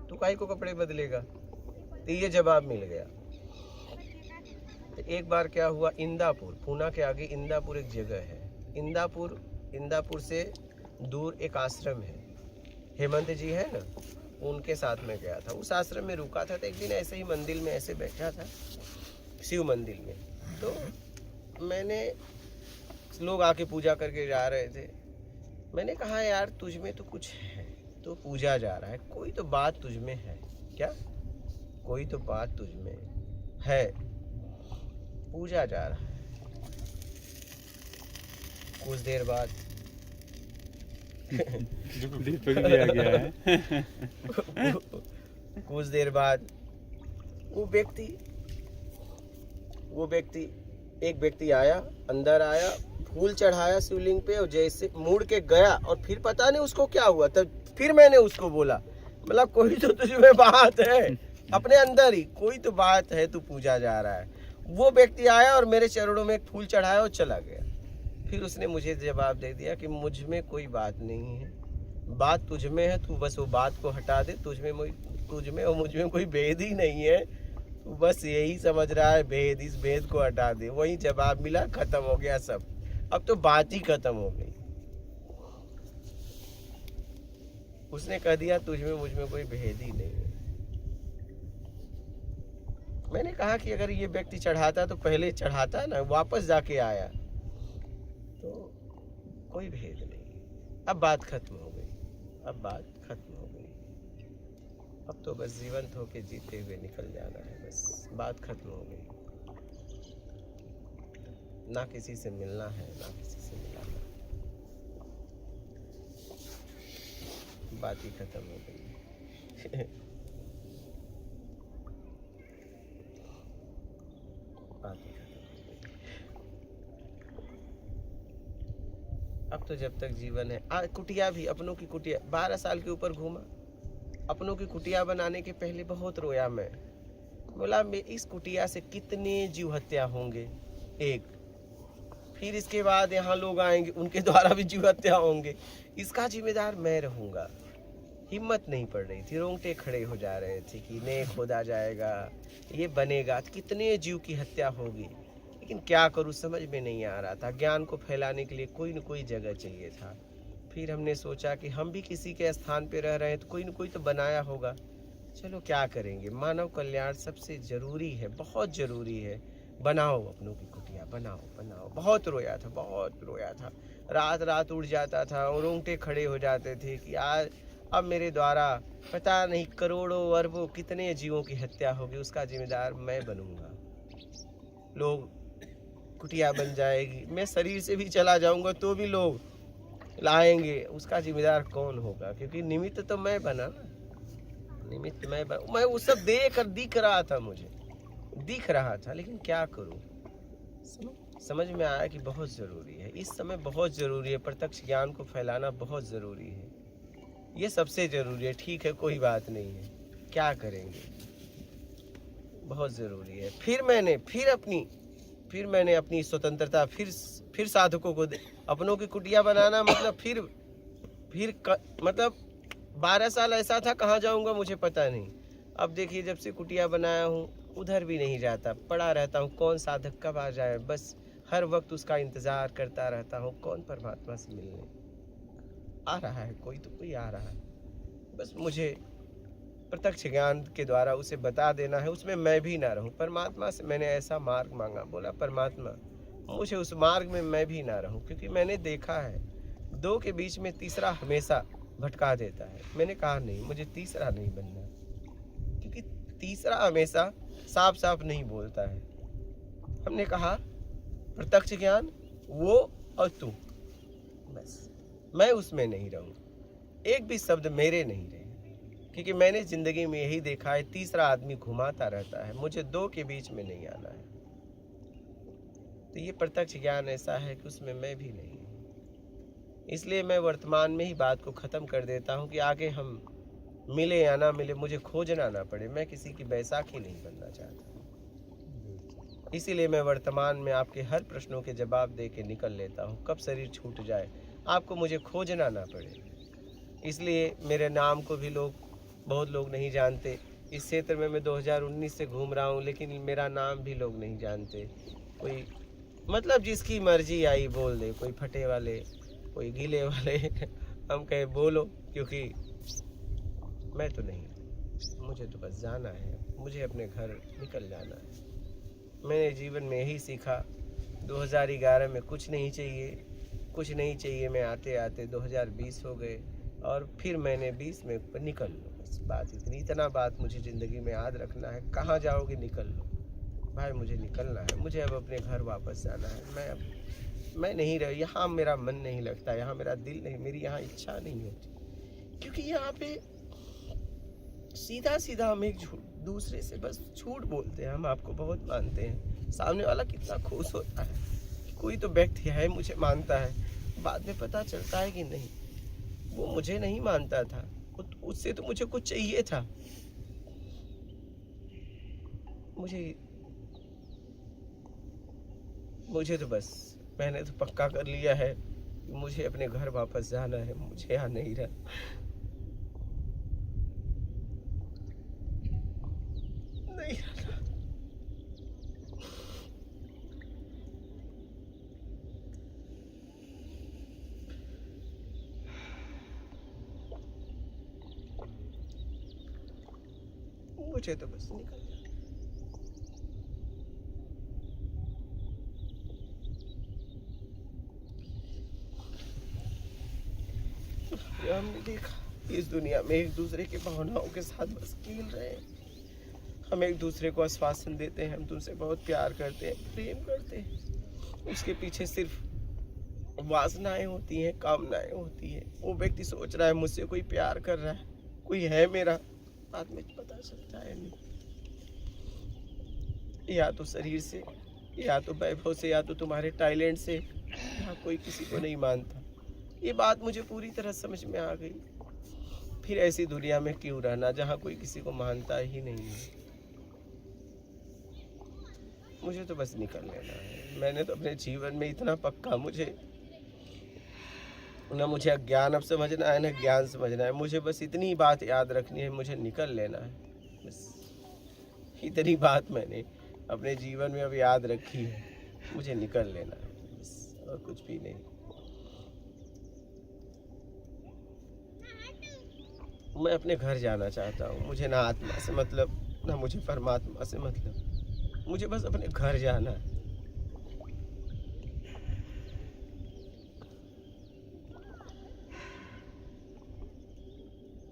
तू काहे को कपड़े बदलेगा। तो ये जवाब मिल गया। तो एक बार क्या हुआ, इंदापुर, पूना के आगे इंदापुर एक जगह है, इंदापुर से दूर एक आश्रम है, हेमंत जी है ना, उनके साथ में गया था। उस आश्रम में रुका था। तो एक दिन ऐसे ही मंदिर में ऐसे बैठा था, शिव मंदिर में। तो मैंने, लोग आके पूजा करके जा रहे थे। मैंने कहा यार तुझ में तो कुछ है, तो पूजा जा रहा है, कोई तो बात तुझ में है क्या, कोई तो बात तुझ में है, पूजा जा रहा है। कुछ देर बाद दीपक भी आ गया है। कुछ देर बाद एक व्यक्ति आया, अंदर आया, फूल चढ़ाया शिवलिंग पे और जैसे मुड़ के गया, और फिर पता नहीं उसको क्या हुआ। तब फिर मैंने उसको बोला, मतलब कोई तो तुझमें बात है, अपने अंदर ही कोई तो बात है, तू पूजा जा रहा है। वो व्यक्ति आया और मेरे चरणों में एक फूल चढ़ाया और चला गया। फिर उसने मुझे जवाब दे दिया कि मुझ में कोई बात नहीं है, बात तुझ में है, तू बस वो बात को हटा दे, तुझ में और मुझ में कोई भेद ही नहीं है, तू बस यही समझ रहा है भेद, इस भेद को हटा दे। वही जवाब मिला, खत्म हो गया सब। अब तो बात ही खत्म हो गई। उसने कह दिया तुझ में मुझ में कोई भेद ही नहीं है। मैंने कहा कि अगर ये व्यक्ति चढ़ाता तो पहले चढ़ाता ना, वापस जाके आया, तो कोई भेद नहीं। अब बात खत्म हो गई, अब बात खत्म हो गई। अब तो बस जीवंत होके जीते हुए निकल जाना है, बस बात खत्म हो गई। ना किसी से मिलना है, ना किसी से मिलाना, बात ही खत्म हो गई। बात ही खत्म हो गई। अब तो जब तक जीवन है, कुटिया भी, अपनों की कुटिया, 12 साल के ऊपर घूमा, अपनों की कुटिया बनाने के पहले बहुत रोया मैं। बोला मैं इस कुटिया से कितने जीव हत्या होंगे, एक, फिर इसके बाद यहाँ लोग आएंगे, उनके द्वारा भी जीव हत्या होंगे, इसका जिम्मेदार मैं रहूँगा। हिम्मत नहीं पड़ रही थी, रोंगटे खड़े हो जा रहे थे कि नहीं खोदा जाएगा, ये बनेगा, कितने जीव की हत्या होगी, लेकिन क्या करूँ समझ में नहीं आ रहा था। ज्ञान को फैलाने के लिए कोई न कोई जगह चाहिए था। फिर हमने सोचा कि हम भी किसी के स्थान पे रह रहे हैं तो कोई न कोई तो बनाया होगा, चलो क्या करेंगे, मानव कल्याण सबसे ज़रूरी है, बहुत ज़रूरी है, बनाओ अपनों की कुटिया, बनाओ बनाओ। बहुत रोया था, रात रात उड़ जाता था और रोंगटे खड़े हो जाते थे कि आज अब मेरे द्वारा पता नहीं करोड़ों अरबों कितने जीवों की हत्या होगी, उसका जिम्मेदार मैं बनूंगा। लोग कुटिया बन जाएगी, मैं शरीर से भी चला जाऊंगा तो भी लोग लाएंगे, उसका जिम्मेदार कौन होगा? क्योंकि निमित्त तो मैं बना ना, निमित्त मैं वो सब दिख रहा था, मुझे दिख रहा था, लेकिन क्या करूं? समझ में आया कि बहुत ज़रूरी है, इस समय बहुत ज़रूरी है, प्रत्यक्ष ज्ञान को फैलाना बहुत ज़रूरी है, ये सबसे ज़रूरी है। ठीक है, कोई बात नहीं है, क्या करेंगे, बहुत ज़रूरी है। फिर मैंने अपनी स्वतंत्रता फिर साधकों को अपनों की कुटिया बनाना, मतलब मतलब 12 साल ऐसा था, कहाँ जाऊंगा मुझे पता नहीं। अब देखिए, जब से कुटिया बनाया हूँ उधर भी नहीं जाता, पड़ा रहता हूँ, कौन साधक कब आ जाए, बस हर वक्त उसका इंतज़ार करता रहता हूँ, कौन परमात्मा से मिलने आ रहा है, कोई तो कोई आ रहा है, बस मुझे प्रत्यक्ष ज्ञान के द्वारा उसे बता देना है, उसमें मैं भी ना रहूं। परमात्मा से मैंने ऐसा मार्ग मांगा, बोला परमात्मा मुझे उस मार्ग में मैं भी ना रहूं, क्योंकि मैंने देखा है दो के बीच में तीसरा हमेशा भटका देता है। मैंने कहा नहीं, मुझे तीसरा नहीं बनना, क्योंकि तीसरा हमेशा साफ साफ नहीं बोलता है। हमने कहा प्रत्यक्ष ज्ञान वो और तू, बस मैं उसमें नहीं रहूं, एक भी शब्द मेरे नहीं रहे, क्योंकि मैंने जिंदगी में यही देखा है, तीसरा आदमी घुमाता रहता है, मुझे दो के बीच में नहीं आना है। तो ये प्रत्यक्ष ज्ञान ऐसा है कि उसमें मैं भी नहीं हूँ, इसलिए मैं वर्तमान में ही बात को ख़त्म कर देता हूँ कि आगे हम मिले या ना मिले, मुझे खोजना ना पड़े, मैं किसी की बैसाखी नहीं बनना चाहता। इसीलिए मैं वर्तमान में आपके हर प्रश्नों के जवाब दे के निकल लेता हूँ, कब शरीर छूट जाए आपको मुझे खोजना ना पड़े। इसलिए मेरे नाम को भी बहुत लोग नहीं जानते। इस क्षेत्र में मैं 2019 से घूम रहा हूँ, लेकिन मेरा नाम भी लोग नहीं जानते। कोई मतलब जिसकी मर्जी आई बोल दे, कोई फटे वाले, कोई गीले वाले हम कहे बोलो, क्योंकि मैं तो नहीं, मुझे तो बस जाना है, मुझे अपने घर निकल जाना है। मैंने जीवन में यही सीखा, 2011 में कुछ नहीं चाहिए, मैं आते आते 2020 हो गए, और फिर मैंने 20 में निकल लो, बस बात इतना बात मुझे ज़िंदगी में याद रखना है। कहाँ जाओगे, निकल लो भाई, मुझे निकलना है, मुझे अब अपने घर वापस जाना है। मैं नहीं रही यहाँ, मेरा मन नहीं लगता यहाँ, मेरा दिल नहीं, मेरी यहाँ इच्छा नहीं होती, क्योंकि यहाँ पे सीधा सीधा हम एक दूसरे से बस झूठ बोलते हैं। हम आपको बहुत मानते हैं, सामने वाला कितना खुश होता है, कोई तो व्यक्ति है मुझे मानता है, बाद में पता चलता है कि नहीं, वो मुझे नहीं मानता था, उससे तो मुझे कुछ चाहिए था। मुझे तो बस, मैंने तो पक्का कर लिया है कि मुझे अपने घर वापस जाना है, मुझे यहाँ नहीं रहना। नहीं रहना। मुझे तो बस निकल जाना। हमने देखा इस दुनिया में एक दूसरे की भावनाओं के साथ बस खेल रहे हैं। हम एक दूसरे को आश्वासन देते हैं, हम तुमसे बहुत प्यार करते हैं, प्रेम करते हैं, उसके पीछे सिर्फ वासनाएं होती हैं, कामनाएं होती हैं। वो व्यक्ति सोच रहा है मुझसे कोई प्यार कर रहा है, कोई है मेरा, बाद में पता चलता है नहीं, या तो शरीर से, या तो वैभव से, या तो तुम्हारे टैलेंट से, या कोई किसी को नहीं मानता। ये बात मुझे पूरी तरह समझ में आ गई। फिर ऐसी दुनिया में क्यों रहना जहाँ कोई किसी को मानता ही नहीं है। मुझे तो बस निकल लेना है। मैंने तो अपने जीवन में इतना पक्का, मुझे अज्ञान अब समझना है, ना ज्ञान समझना है। मुझे बस इतनी बात याद रखनी है, मुझे निकल लेना है, बस इतनी बात मैंने अपने जीवन में अब याद रखी है, मुझे निकल लेना है, बस, और कुछ भी नहीं। मैं अपने घर जाना चाहता हूँ, मुझे ना आत्मा से मतलब, ना मुझे परमात्मा से मतलब, मुझे बस अपने घर जाना है।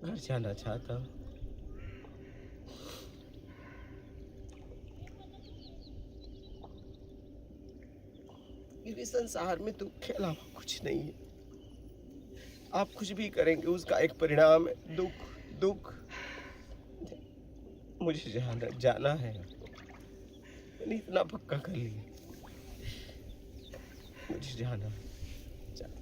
घर जाना चाहता हूँ। क्योंकि संसार में दुख के अलावा कुछ नहीं है। आप कुछ भी करेंगे उसका एक परिणाम है दुख। दुख मुझे जाना है, मैंने इतना पक्का कर लिया, मुझे जाना है, जाना है।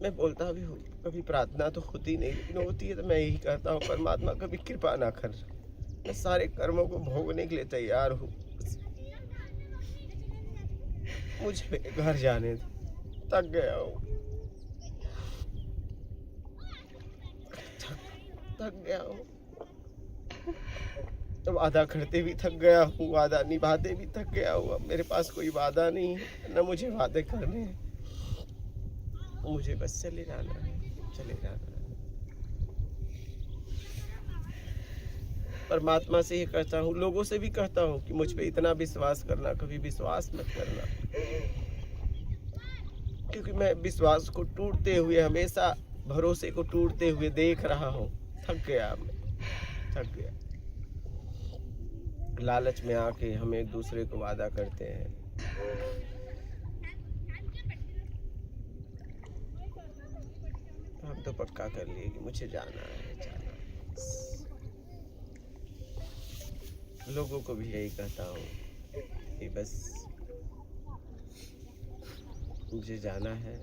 मैं बोलता भी हूँ, कभी प्रार्थना तो होती नहीं, लेकिन होती है तो मैं यही कहता हूँ, परमात्मा कभी कृपा ना कर। मैं सारे कर्मों को भोगने के लिए तैयार हूँ, मुझे घर जाने दो, थक गया हूँ, थक गया हूँ। तो वादा करते भी थक गया हूँ, वादा निभाते भी थक गया हूँ। अब मेरे पास कोई वादा नहीं है, न मुझे वादे करने हैं, मुझे बस चले जाना है, चले जाना है। परमात्मा से ही कहता हूँ, लोगों से भी कहता हूँ कि मुझ पे इतना विश्वास करना, कभी विश्वास मत करना, क्योंकि मैं विश्वास को टूटते हुए, हमेशा भरोसे को टूटते हुए देख रहा हूँ। थक गया मैं, थक गया। लालच में आके हम एक दूसरे को वादा करते हैं। हम तो पक्का कर लिए कि मुझे जाना है, जाना है। लोगों को भी यही कहता हूँ कि बस मुझे जाना है,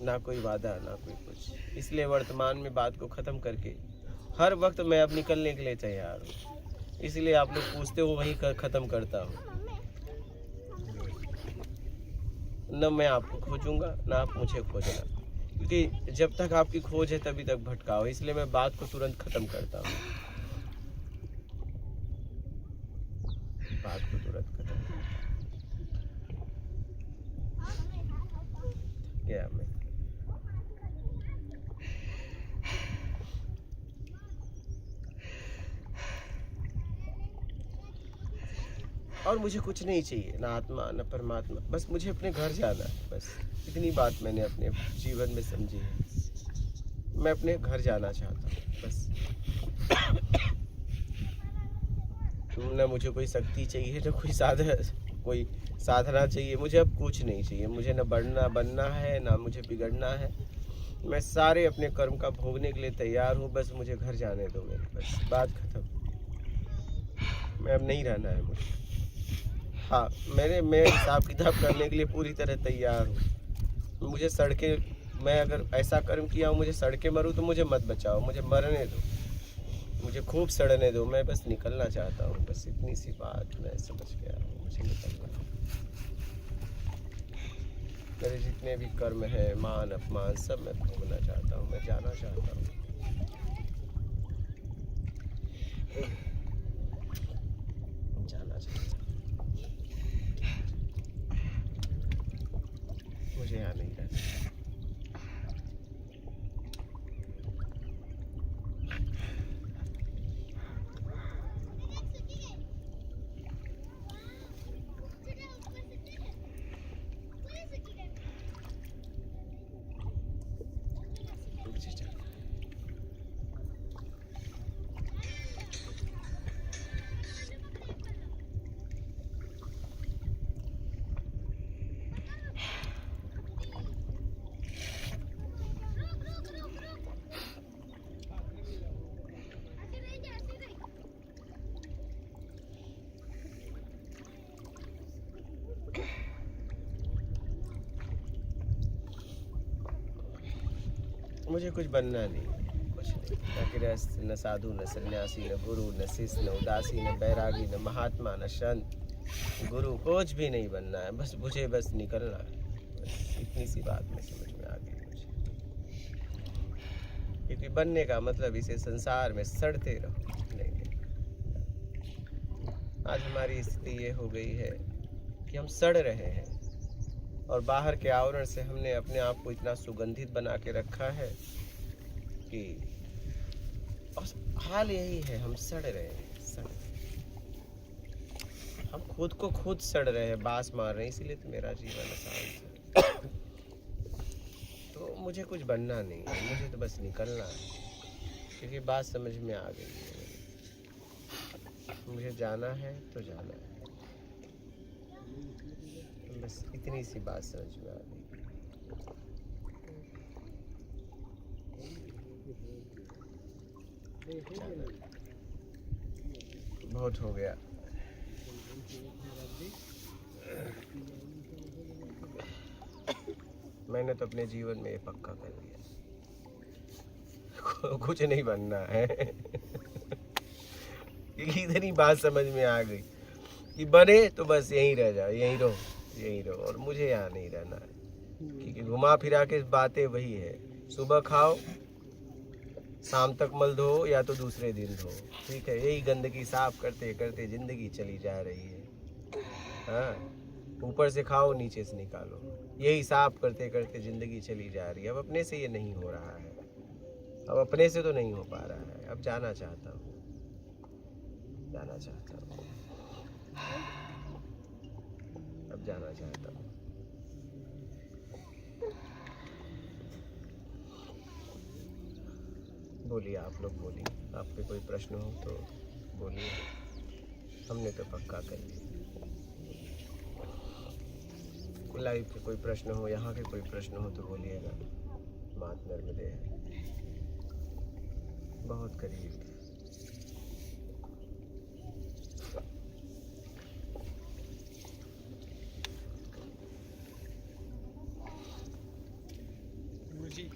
ना कोई वादा ना कोई कुछ। इसलिए वर्तमान में बात को ख़त्म करके हर वक्त मैं अब निकलने के लिए तैयार हूँ। इसलिए आप लोग पूछते हो वहीं ख़त्म करता हूँ। न मैं आपको खोजूंगा ना आप मुझे खोजना, क्योंकि जब तक आपकी खोज है तभी तक भटकाओ। इसलिए मैं बात को तुरंत ख़त्म करता हूँ, बात को तुरंत खत्म गया मैं। और मुझे कुछ नहीं चाहिए, ना आत्मा ना परमात्मा, बस मुझे अपने घर जाना है। बस इतनी बात मैंने अपने जीवन में समझी है। मैं अपने घर जाना चाहता हूँ बस। ना मुझे कोई शक्ति चाहिए, ना कोई साधना चाहिए। मुझे अब कुछ नहीं चाहिए। मुझे ना बढ़ना बनना है, ना मुझे बिगड़ना है। मैं सारे अपने कर्म का भोगने के लिए तैयार हूँ। बस मुझे घर जाने दो मेरे, बस बात खत्म। मैं अब नहीं रहना है मुझे। हाँ, मैं हिसाब किताब करने के लिए पूरी तरह तैयार हूँ। मुझे मैं अगर ऐसा कर्म किया हूँ, मुझे सड़के मरूँ तो मुझे मत बचाओ, मुझे मरने दो, मुझे खूब सड़ने दो। मैं बस निकलना चाहता हूँ, बस इतनी सी बात मैं समझ गया हूँ। मुझे निकलना है। मेरे जितने भी कर्म हैं, मान अपमान, सब मैं भोगना चाहता हूँ। मैं जाना चाहता हूँ। जाना चाहता हूँ, मुझे यहाँ नहीं रहना। मुझे जाना। मुझे कुछ बनना नहीं, कुछ नहीं। न गृहस्थ, न साधु, न सन्यासी, न गुरु, न शिष्य, न उदासी, न बैरागी, न महात्मा, न संत, गुरु, कुछ भी नहीं बनना है। बस मुझे बस निकलना है। बस इतनी सी बात में समझ में आ गई मुझे। क्योंकि बनने का मतलब इसे संसार में सड़ते रहो नहीं। आज हमारी स्थिति ये हो गई है कि हम सड़ रहे हैं, और बाहर के आवरण से हमने अपने आप को इतना सुगंधित बना के रखा है कि हाल यही है, हम सड़ रहे हैं। हम खुद को खुद सड़ रहे हैं, बांस मार रहे हैं, इसीलिए तो मेरा जीवन आसान है। तो मुझे कुछ बनना नहीं है, मुझे तो बस निकलना है, क्योंकि बात समझ में आ गई है। मुझे जाना है तो जाना है, बस इतनी सी बात समझ में आ गई। बहुत हो गया। मैंने तो अपने जीवन में ये पक्का कर लिया, कुछ नहीं बनना है। क्योंकि इतनी बात समझ में आ गई कि बने तो बस यहीं रह जाओ, यहीं रहो, और मुझे यहाँ नहीं रहना है। क्योंकि घुमा फिरा के बातें वही है, सुबह खाओ, शाम तक मल धो, या तो दूसरे दिन धो। ठीक है, यही गंदगी साफ करते करते जिंदगी चली जा रही है। हाँ, ऊपर से खाओ, नीचे से निकालो, यही साफ करते करते जिंदगी चली जा रही है। अब अपने से ये नहीं हो रहा है, अब अपने से तो नहीं हो पा रहा है। अब जाना चाहता हूँ, अब जाना चाहता हूँ। बोलिए, आप लोग बोलिए, आपके कोई प्रश्न हो तो बोलिए। हमने तो पक्का कर लिया। लाइफ के कोई प्रश्न हो, यहाँ के कोई प्रश्न हो तो बोलिएगा। मात नर्मदे है, बहुत करीब। गुरुजी,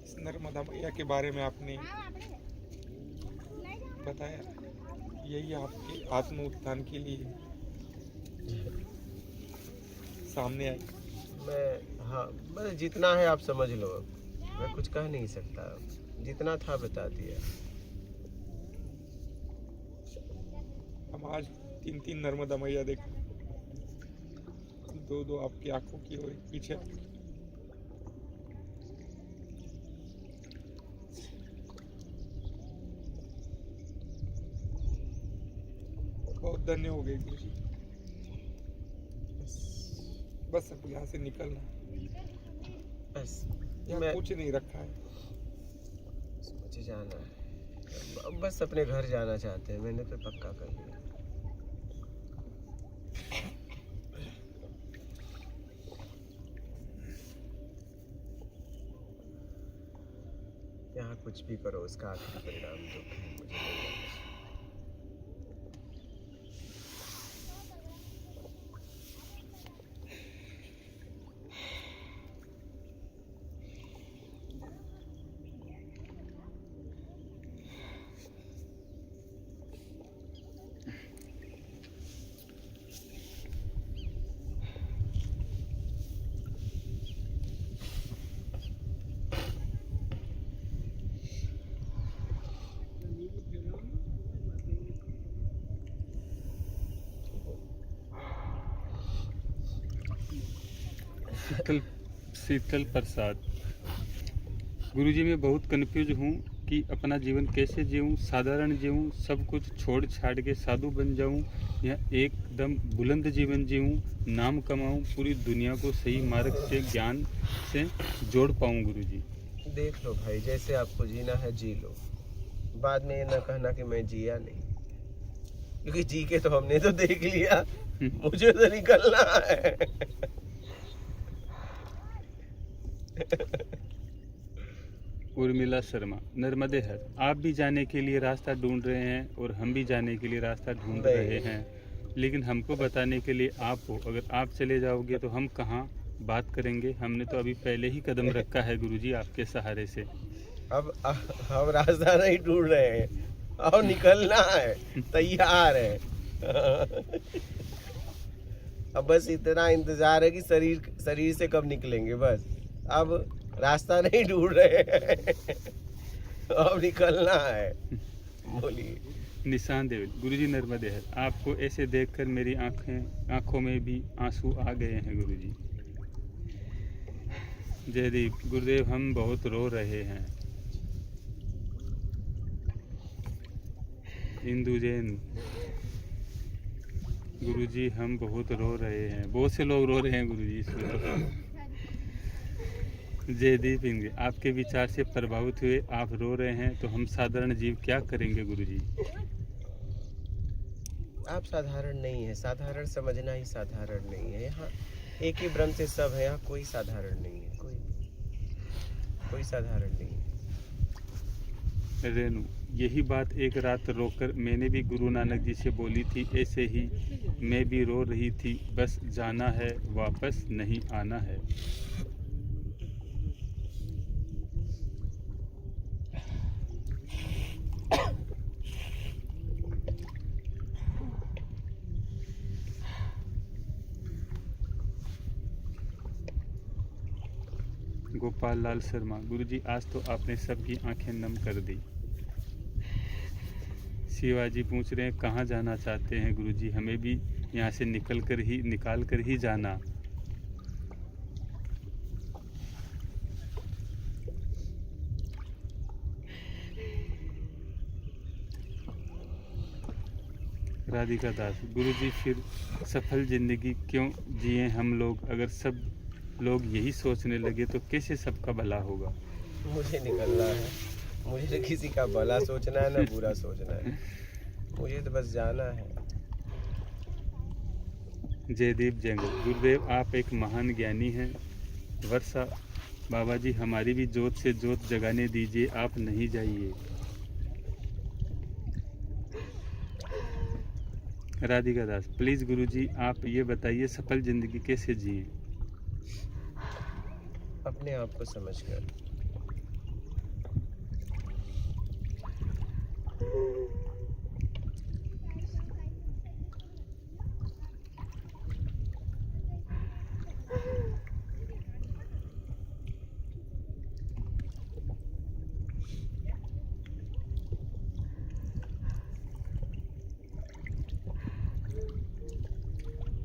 इस नर्मदा मैया के बारे में आपने बताया, यही आपके आत्म उत्थान के लिए सामने आई। बस जितना है आप समझ लो, मैं कुछ कह नहीं सकता, जितना था बता दिया। हम आज 3 नर्मदा मैया देखे, 2 आपकी आंखों की और एक पीछे। बहुत धन्य हो गए गुरुजी। बस अब यहाँ से निकलना, बस यहाँ कुछ नहीं रखा है, मुझे जाना है, बस अपने घर जाना चाहते हैं। मैंने तो पक्का कर लिया। यहाँ कुछ भी करो, उसका आखिरी परिणाम दुख है, मुझे नहीं जाना। शीतल प्रसाद। गुरुजी, मैं बहुत कंफ्यूज हूँ कि अपना जीवन कैसे जीऊँ, साधारण जीऊँ, सब कुछ छोड़ छाड़ के साधु बन जाऊँ, या एकदम बुलंद जीवन जीऊँ, नाम कमाऊँ, पूरी दुनिया को सही मार्ग से ज्ञान से जोड़ पाऊँ। गुरुजी, देख लो भाई, जैसे आपको जीना है जी लो, बाद में ये न कहना कि मैं जिया नहीं, क्योंकि जी के तो हमने तो देख लिया, मुझे तो निकलना है। उर्मिला शर्मा, नर्मदे हर, आप भी जाने के लिए रास्ता ढूंढ रहे हैं और हम भी जाने के लिए रास्ता ढूंढ रहे हैं, लेकिन हमको बताने के लिए आप हो। अगर आप चले जाओगे तो हम कहाँ बात करेंगे? हमने तो अभी पहले ही कदम रखा है गुरुजी, आपके सहारे से। अब हम रास्ता नहीं ढूंढ रहे हैं, अब निकलना है, तैयार है। अब बस इतना इंतजार है कि शरीर से कब निकलेंगे, बस। अब रास्ता नहीं ढूंढ रहे हैं, अब निकलना है। बोलिए। निशान देव, गुरुजी नर्मदे हर, आपको ऐसे देखकर मेरी आंखों में भी आंसू आ गए हैं गुरुजी। जयदीप, गुरुदेव हम बहुत रो रहे हैं। इंदु जैन, गुरुजी हम बहुत रो रहे हैं, बहुत से लोग रो रहे हैं गुरुजी इसमें तो। जयदीप इंगे, आपके विचार से प्रभावित हुए आप रो रहे हैं तो हम साधारण जीव क्या करेंगे गुरुजी? आप साधारण नहीं है, साधारण समझना ही साधारण नहीं है। यहाँ एक ही ब्रह्म से सब है, यहाँ कोई साधारण नहीं है, कोई साधारण नहीं है। रेणु, यही बात एक रात रोकर मैंने भी गुरु नानक जी से बोली थी, ऐसे ही मैं भी रो रही थी, बस जाना है वापस नहीं आना है। गोपाल लाल शर्मा, गुरुजी आज तो आपने सबकी आंखें नम कर दी। शिवाजी पूछ रहे हैं कहाँ जाना चाहते हैं गुरुजी? हमें भी यहाँ से निकाल कर ही जाना। राधिका दास, गुरुजी फिर सफल जिंदगी क्यों जिए हम लोग? अगर सब लोग यही सोचने लगे तो कैसे सबका भला होगा? मुझे निकलना है, मुझे तो किसी का भला सोचना है ना बुरा सोचना है, मुझे तो बस जाना है। जयदीप जंगल, गुरुदेव आप एक महान ज्ञानी हैं। वर्षा, बाबा जी हमारी भी जोत से जोत जगाने दीजिए, आप नहीं जाइए। राधिका दास, प्लीज गुरुजी आप ये बताइए सफल जिंदगी कैसे जिए? अपने आप को समझकर।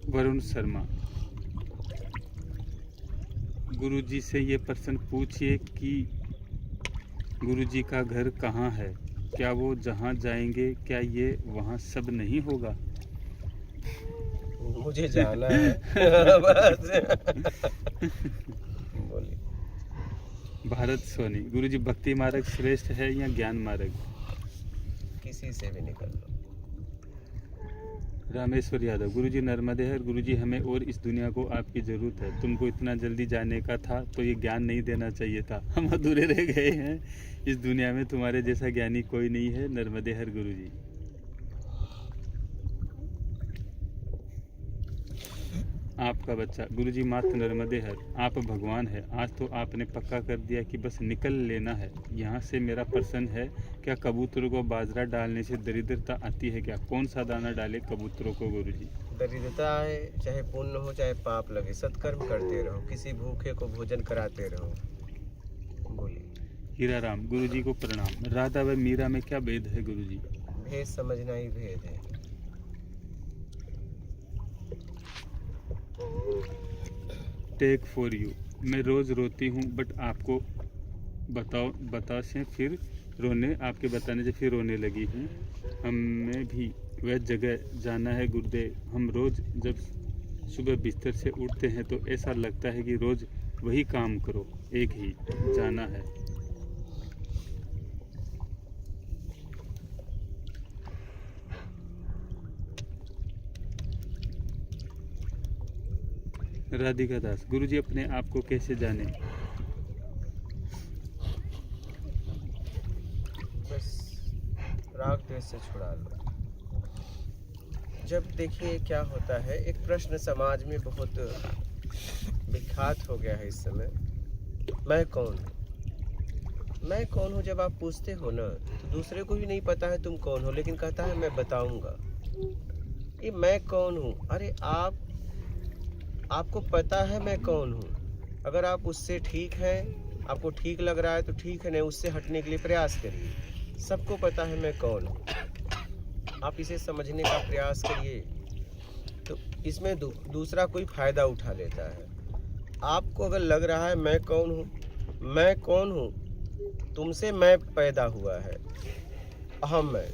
वरुण शर्मा, गुरुजी से ये प्रश्न पूछिए कि गुरुजी का घर कहाँ है? क्या वो जहाँ जाएंगे क्या ये वहाँ सब नहीं होगा? मुझे जाना है बस। बोलिए। भारत सोनी, गुरुजी भक्ति मार्ग श्रेष्ठ है या ज्ञान मार्ग? किसी से भी निकल लो। रामेश्वर यादव, गुरुजी नर्मदे हर, गुरुजी हमें और इस दुनिया को आपकी ज़रूरत है। तुमको इतना जल्दी जाने का था तो ये ज्ञान नहीं देना चाहिए था, हम अधूरे रह गए हैं। इस दुनिया में तुम्हारे जैसा ज्ञानी कोई नहीं है। नर्मदे हर गुरुजी। आपका बच्चा, गुरुजी मात्र नर्मदे हर, आप भगवान है। आज तो आपने पक्का कर दिया कि बस निकल लेना है यहाँ से। मेरा प्रश्न है, क्या कबूतरों को बाजरा डालने से दरिद्रता आती है क्या? कौन सा दाना डाले कबूतरों को गुरुजी? दरिद्रता आए चाहे पुण्य हो चाहे पाप लगे, सत्कर्म करते रहो, किसी भूखे को भोजन कराते रहो। बोलिए। हीरा राम, गुरुजी को प्रणाम। राधा व मीरा में क्या भेद है गुरुजी? भेद समझना ही भेद है। टेक फॉर यू, मैं रोज़ रोती हूँ बट आपको बता से फिर रोने, आपके बताने से फिर रोने लगी हूँ। हमें भी वह जगह जाना है गुरुदेव। हम रोज़ जब सुबह बिस्तर से उठते हैं तो ऐसा लगता है कि रोज़ वही काम करो, एक ही जाना है। राधिका दास, गुरुजी अपने आप को कैसे जाने? बस राग द्वेष से छुड़ा लो। जब देखिए क्या होता है, एक प्रश्न समाज में बहुत विख्यात हो गया है इस समय, मैं कौन हूँ? मैं कौन हूँ जब आप पूछते हो ना तो दूसरे को भी नहीं पता है तुम कौन हो, लेकिन कहता है मैं बताऊंगा। ये मैं कौन हूँ? अरे आपको पता है मैं कौन हूँ। अगर आप उससे ठीक है, आपको ठीक लग रहा है तो ठीक है, नहीं उससे हटने के लिए प्रयास करिए। सबको पता है मैं कौन हूँ, आप इसे समझने का प्रयास करिए तो इसमें दूसरा कोई फायदा उठा लेता है। आपको अगर लग रहा है मैं कौन हूँ, तुमसे मैं पैदा हुआ है, अहम मैं,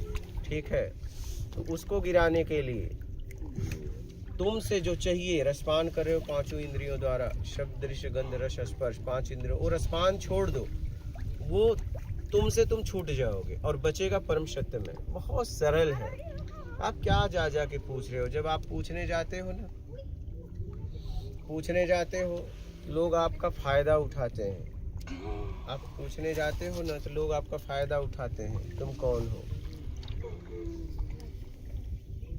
ठीक है, तो उसको गिराने के लिए तुमसे जो चाहिए, रसपान कर रहे हो पांचों इंद्रियों द्वारा, शब्द दृश्य गंध रस स्पर्श, 5 इंद्रियों, वो रसपान छोड़ दो, वो तुमसे तुम छूट जाओगे और बचेगा परम सत्य में। बहुत सरल है। आप क्या जा जा के पूछ रहे हो? जब आप पूछने जाते हो ना, पूछने जाते हो, लोग आपका फायदा उठाते हैं। आप पूछने जाते हो ना तो लोग आपका फायदा उठाते हैं, तुम कौन हो।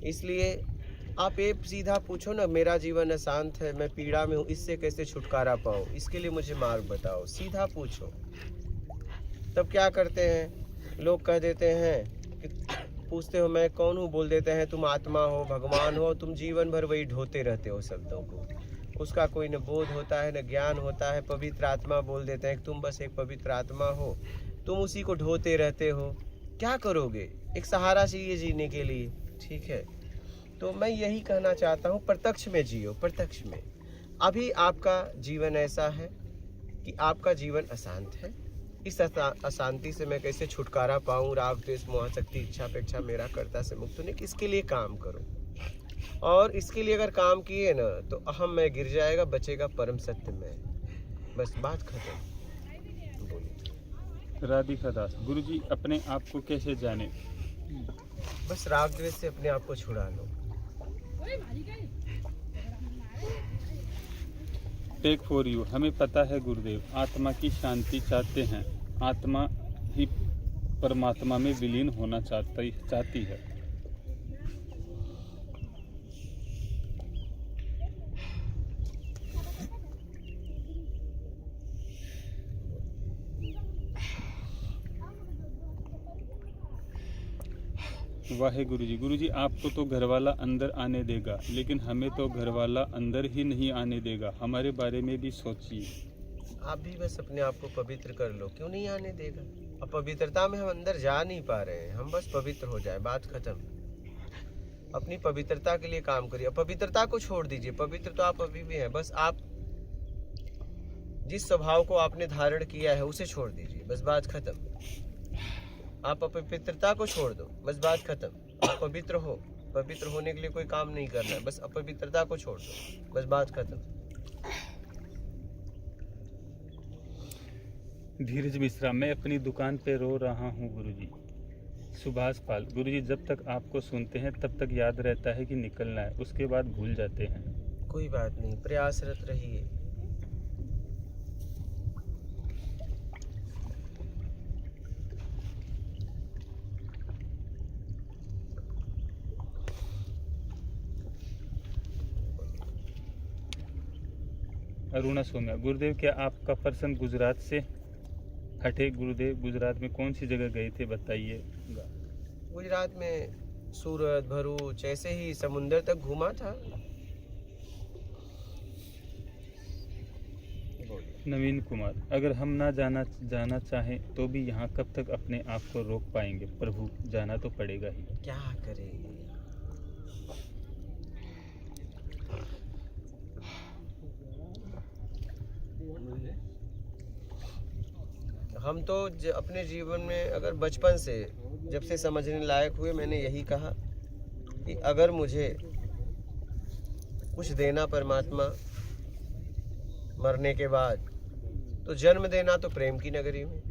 इसलिए आप एक सीधा पूछो ना, मेरा जीवन अशांत है, मैं पीड़ा में हूँ, इससे कैसे छुटकारा पाऊँ, इसके लिए मुझे मार्ग बताओ। सीधा पूछो। तब क्या करते हैं लोग, कह देते हैं कि पूछते हो मैं कौन हूँ, बोल देते हैं तुम आत्मा हो, भगवान हो। तुम जीवन भर वही ढोते रहते हो शब्दों को, उसका कोई न बोध होता है न ज्ञान होता है। पवित्र आत्मा बोल देते हैं कि तुम बस एक पवित्र आत्मा हो, तुम उसी को ढोते रहते हो। क्या करोगे? एक सहारा चाहिए जीने के लिए, ठीक है। तो मैं यही कहना चाहता हूँ, प्रत्यक्ष में जियो, प्रत्यक्ष में। अभी आपका जीवन ऐसा है कि आपका जीवन अशांत है। इस अशांति से मैं कैसे छुटकारा पाऊँ, राग द्वेष मोह शक्ति इच्छा अपेक्षा मेरा कर्ता से मुक्त होने, इसके लिए काम करो। और इसके लिए अगर काम किए ना तो अहम में गिर जाएगा, बचेगा परम सत्य में। बस बात खत्म। बोलिए। राधिका दास, गुरुजी अपने आप को कैसे जाने? बस राग द्वेष से अपने आप को छुड़ा लो। टेक फॉर यू, हमें पता है गुरुदेव, आत्मा की शांति चाहते हैं, आत्मा ही परमात्मा में विलीन होना चाहती है। वाहे गुरुजी, गुरुजी आपको तो घरवाला अंदर आने देगा, लेकिन हमें तो घरवाला अंदर ही नहीं आने देगा। हमारे बारे में भी सोचिए। आप भी बस अपने आप को पवित्र कर लो, क्यों नहीं आने देगा? अपवित्रता में हम अंदर जा नहीं पा रहे हैं, हम बस पवित्र हो जाए, बात खत्म। अपनी पवित्रता के लिए काम करिए, अपवित्रता को छोड़ दीजिए। पवित्र तो आप अभी भी हैं, बस आप जिस स्वभाव को आपने धारण किया है उसे छोड़ दीजिए, बस बात खत्म। आप अपवित्रता को छोड़ दो, बस बात खत्म। आप पवित्र हो, पवित्र होने के लिए कोई काम नहीं करना है, बस अपवित्रता को छोड़ दो, बस बात खत्म। धीरज मिश्रा, मैं अपनी दुकान पे रो रहा हूँ गुरुजी। सुभाष पाल, गुरुजी जब तक आपको सुनते हैं तब तक याद रहता है कि निकलना है, उसके बाद भूल जाते हैं। कोई बात नहीं, प्रयासरत रहिए। अरुणा सोम्या, गुरुदेव क्या आपका पर्सन गुजरात से हटे? गुरुदेव गुजरात में कौन सी जगह गए थे बताइएगा। गुजरात में सूरत, भरूच, ऐसे ही समुंदर तक घूमा था। नवीन कुमार, अगर हम ना जाना चाहें तो भी यहाँ कब तक अपने आप को रोक पाएंगे? प्रभु जाना तो पड़ेगा ही। क्या करेंगे? हम तो अपने जीवन में अगर बचपन से जब से समझने लायक हुए, मैंने यही कहा कि अगर मुझे कुछ देना परमात्मा मरने के बाद, तो जन्म देना तो प्रेम की नगरी में।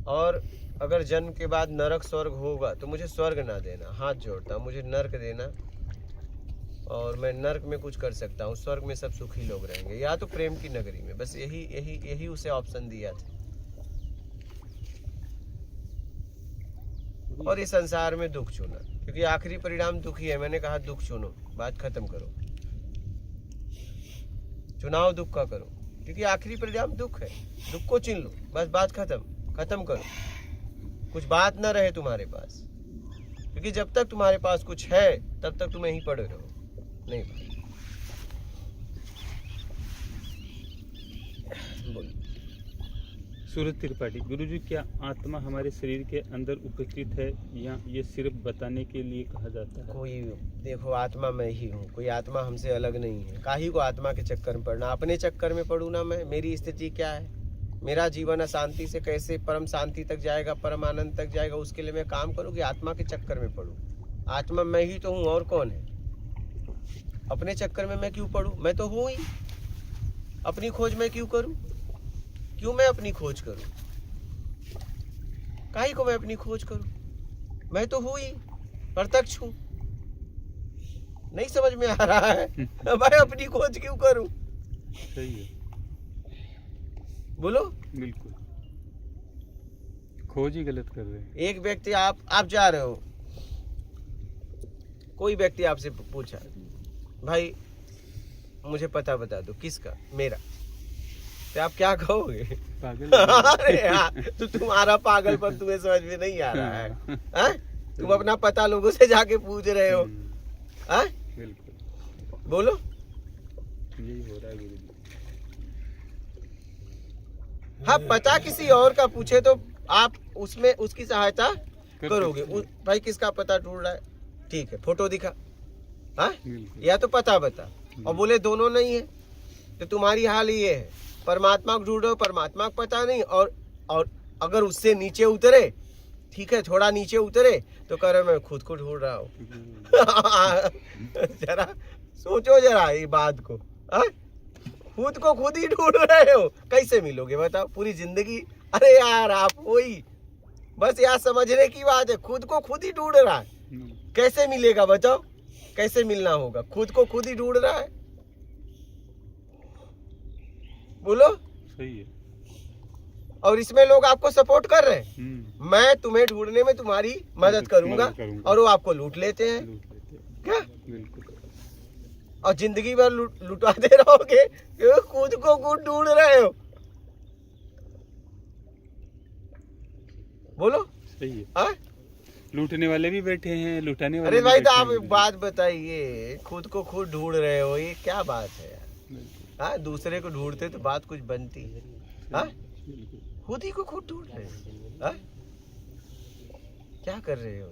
और अगर जन्म के बाद नरक स्वर्ग होगा तो मुझे स्वर्ग ना देना, हाथ जोड़ता, मुझे नरक देना। और मैं नरक में कुछ कर सकता हूँ, स्वर्ग में सब सुखी लोग रहेंगे, या तो प्रेम की नगरी में। बस यही उसे ऑप्शन दिया था। और इस संसार में दुख चुना, क्योंकि आखिरी परिणाम दुख ही है। मैंने कहा दुख चुनो, बात खत्म करो। चुनाव दुख का करो, क्योंकि आखिरी परिणाम दुख है। दुख को चुन लो, बस बात खत्म करो। कुछ बात ना रहे तुम्हारे पास, क्योंकि जब तक तुम्हारे पास कुछ है तब तक तुम यहीं पड़े रहो। नहीं बोलो। सूरज त्रिपाठी, गुरुजी क्या आत्मा हमारे शरीर के अंदर उपस्थित है या ये सिर्फ बताने के लिए कहा जाता है? कोई देखो, आत्मा मैं ही हूँ, कोई आत्मा हमसे अलग नहीं है। काहे को आत्मा के चक्कर में पड़ना? अपने चक्कर में पड़ू ना मैं। मेरी स्थिति क्या है? मेरा जीवन अशांति से कैसे परम शांति तक जाएगा, परम आनंद तक जाएगा, उसके लिए मैं काम करूँ कि आत्मा के चक्कर में पड़ूँ? आत्मा मैं ही तो हूँ, और कौन है? अपने चक्कर में मैं क्यों पड़ूं? मैं तो हूं ही। अपनी खोज मैं क्यों करूं? क्यों मैं अपनी खोज करूं? काहे को मैं अपनी खोज करूं? मैं तो हूं ही, प्रत्यक्ष हूं। नहीं समझ में आ रहा है? मैं अपनी खोज क्यों करूं? सही है, बोलो। बिल्कुल खोज ही गलत कर रहे हैं। एक व्यक्ति, आप जा रहे हो, कोई व्यक्ति आपसे पूछा, भाई मुझे पता बता दो, किसका? मेरा। तो आप क्या कहोगे? पागल अरे यार, तो तुम्हारा पागलपन तुम्हें समझ में नहीं आ रहा है, हैं? तुम अपना पता लोगों से जाके पूछ रहे हो, हैं? बिल्कुल बोलो। यही हो रहा है गुरु जी। हाँ, पता किसी और का पूछे तो आप उसमें उसकी सहायता करोगे। भाई किसका पता ढूंढ रहा है? ठीक है, फोटो दिखा, हाँ? बिल्कुल। या तो पता बता। और बोले दोनों नहीं है, तो तुम्हारी हाल ये है, परमात्मा को ढूंढ रहे हो, परमात्मा को पता नहीं, और अगर उससे नीचे उतरे, ठीक है, थोड़ा नीचे उतरे, तो कह रहे मैं खुद को ढूंढ रहा हूँ। जरा सोचो जरा ये बात को, हाँ? खुद को खुद ही ढूंढ रहे हो, कैसे मिलोगे बताओ पूरी जिंदगी? अरे यार, आप वही, बस यार समझने की बात है, खुद को खुद ही ढूंढ रहा है, कैसे मिलेगा बताओ? कैसे मिलना होगा? खुद को खुद ही ढूंढ रहा है, बोलो। सही है। और इसमें लोग आपको सपोर्ट कर रहे हैं। मैं तुम्हें ढूंढने में तुम्हारी मदद करूंगा, और वो आपको लूट लेते हैं, क्या? बिल्कुल। और जिंदगी भर लुटाते रहोगे, क्यों? खुद को खुद ढूंढ रहे हो, बोलो। सही है। हाँ? लूटने वाले भी बैठे हैं, लुटाने वाले अरे भी भाई, तो बैठे आप हैं। एक बात बताइए, खुद को खुद ढूंढ रहे हो, ये क्या बात है यार? हाँ, दूसरे को ढूंढते तो बात कुछ बनती है, हाँ? बिल्कुल। खुद ही को खुद ढूंढ रहे हो, हाँ? क्या कर रहे हो?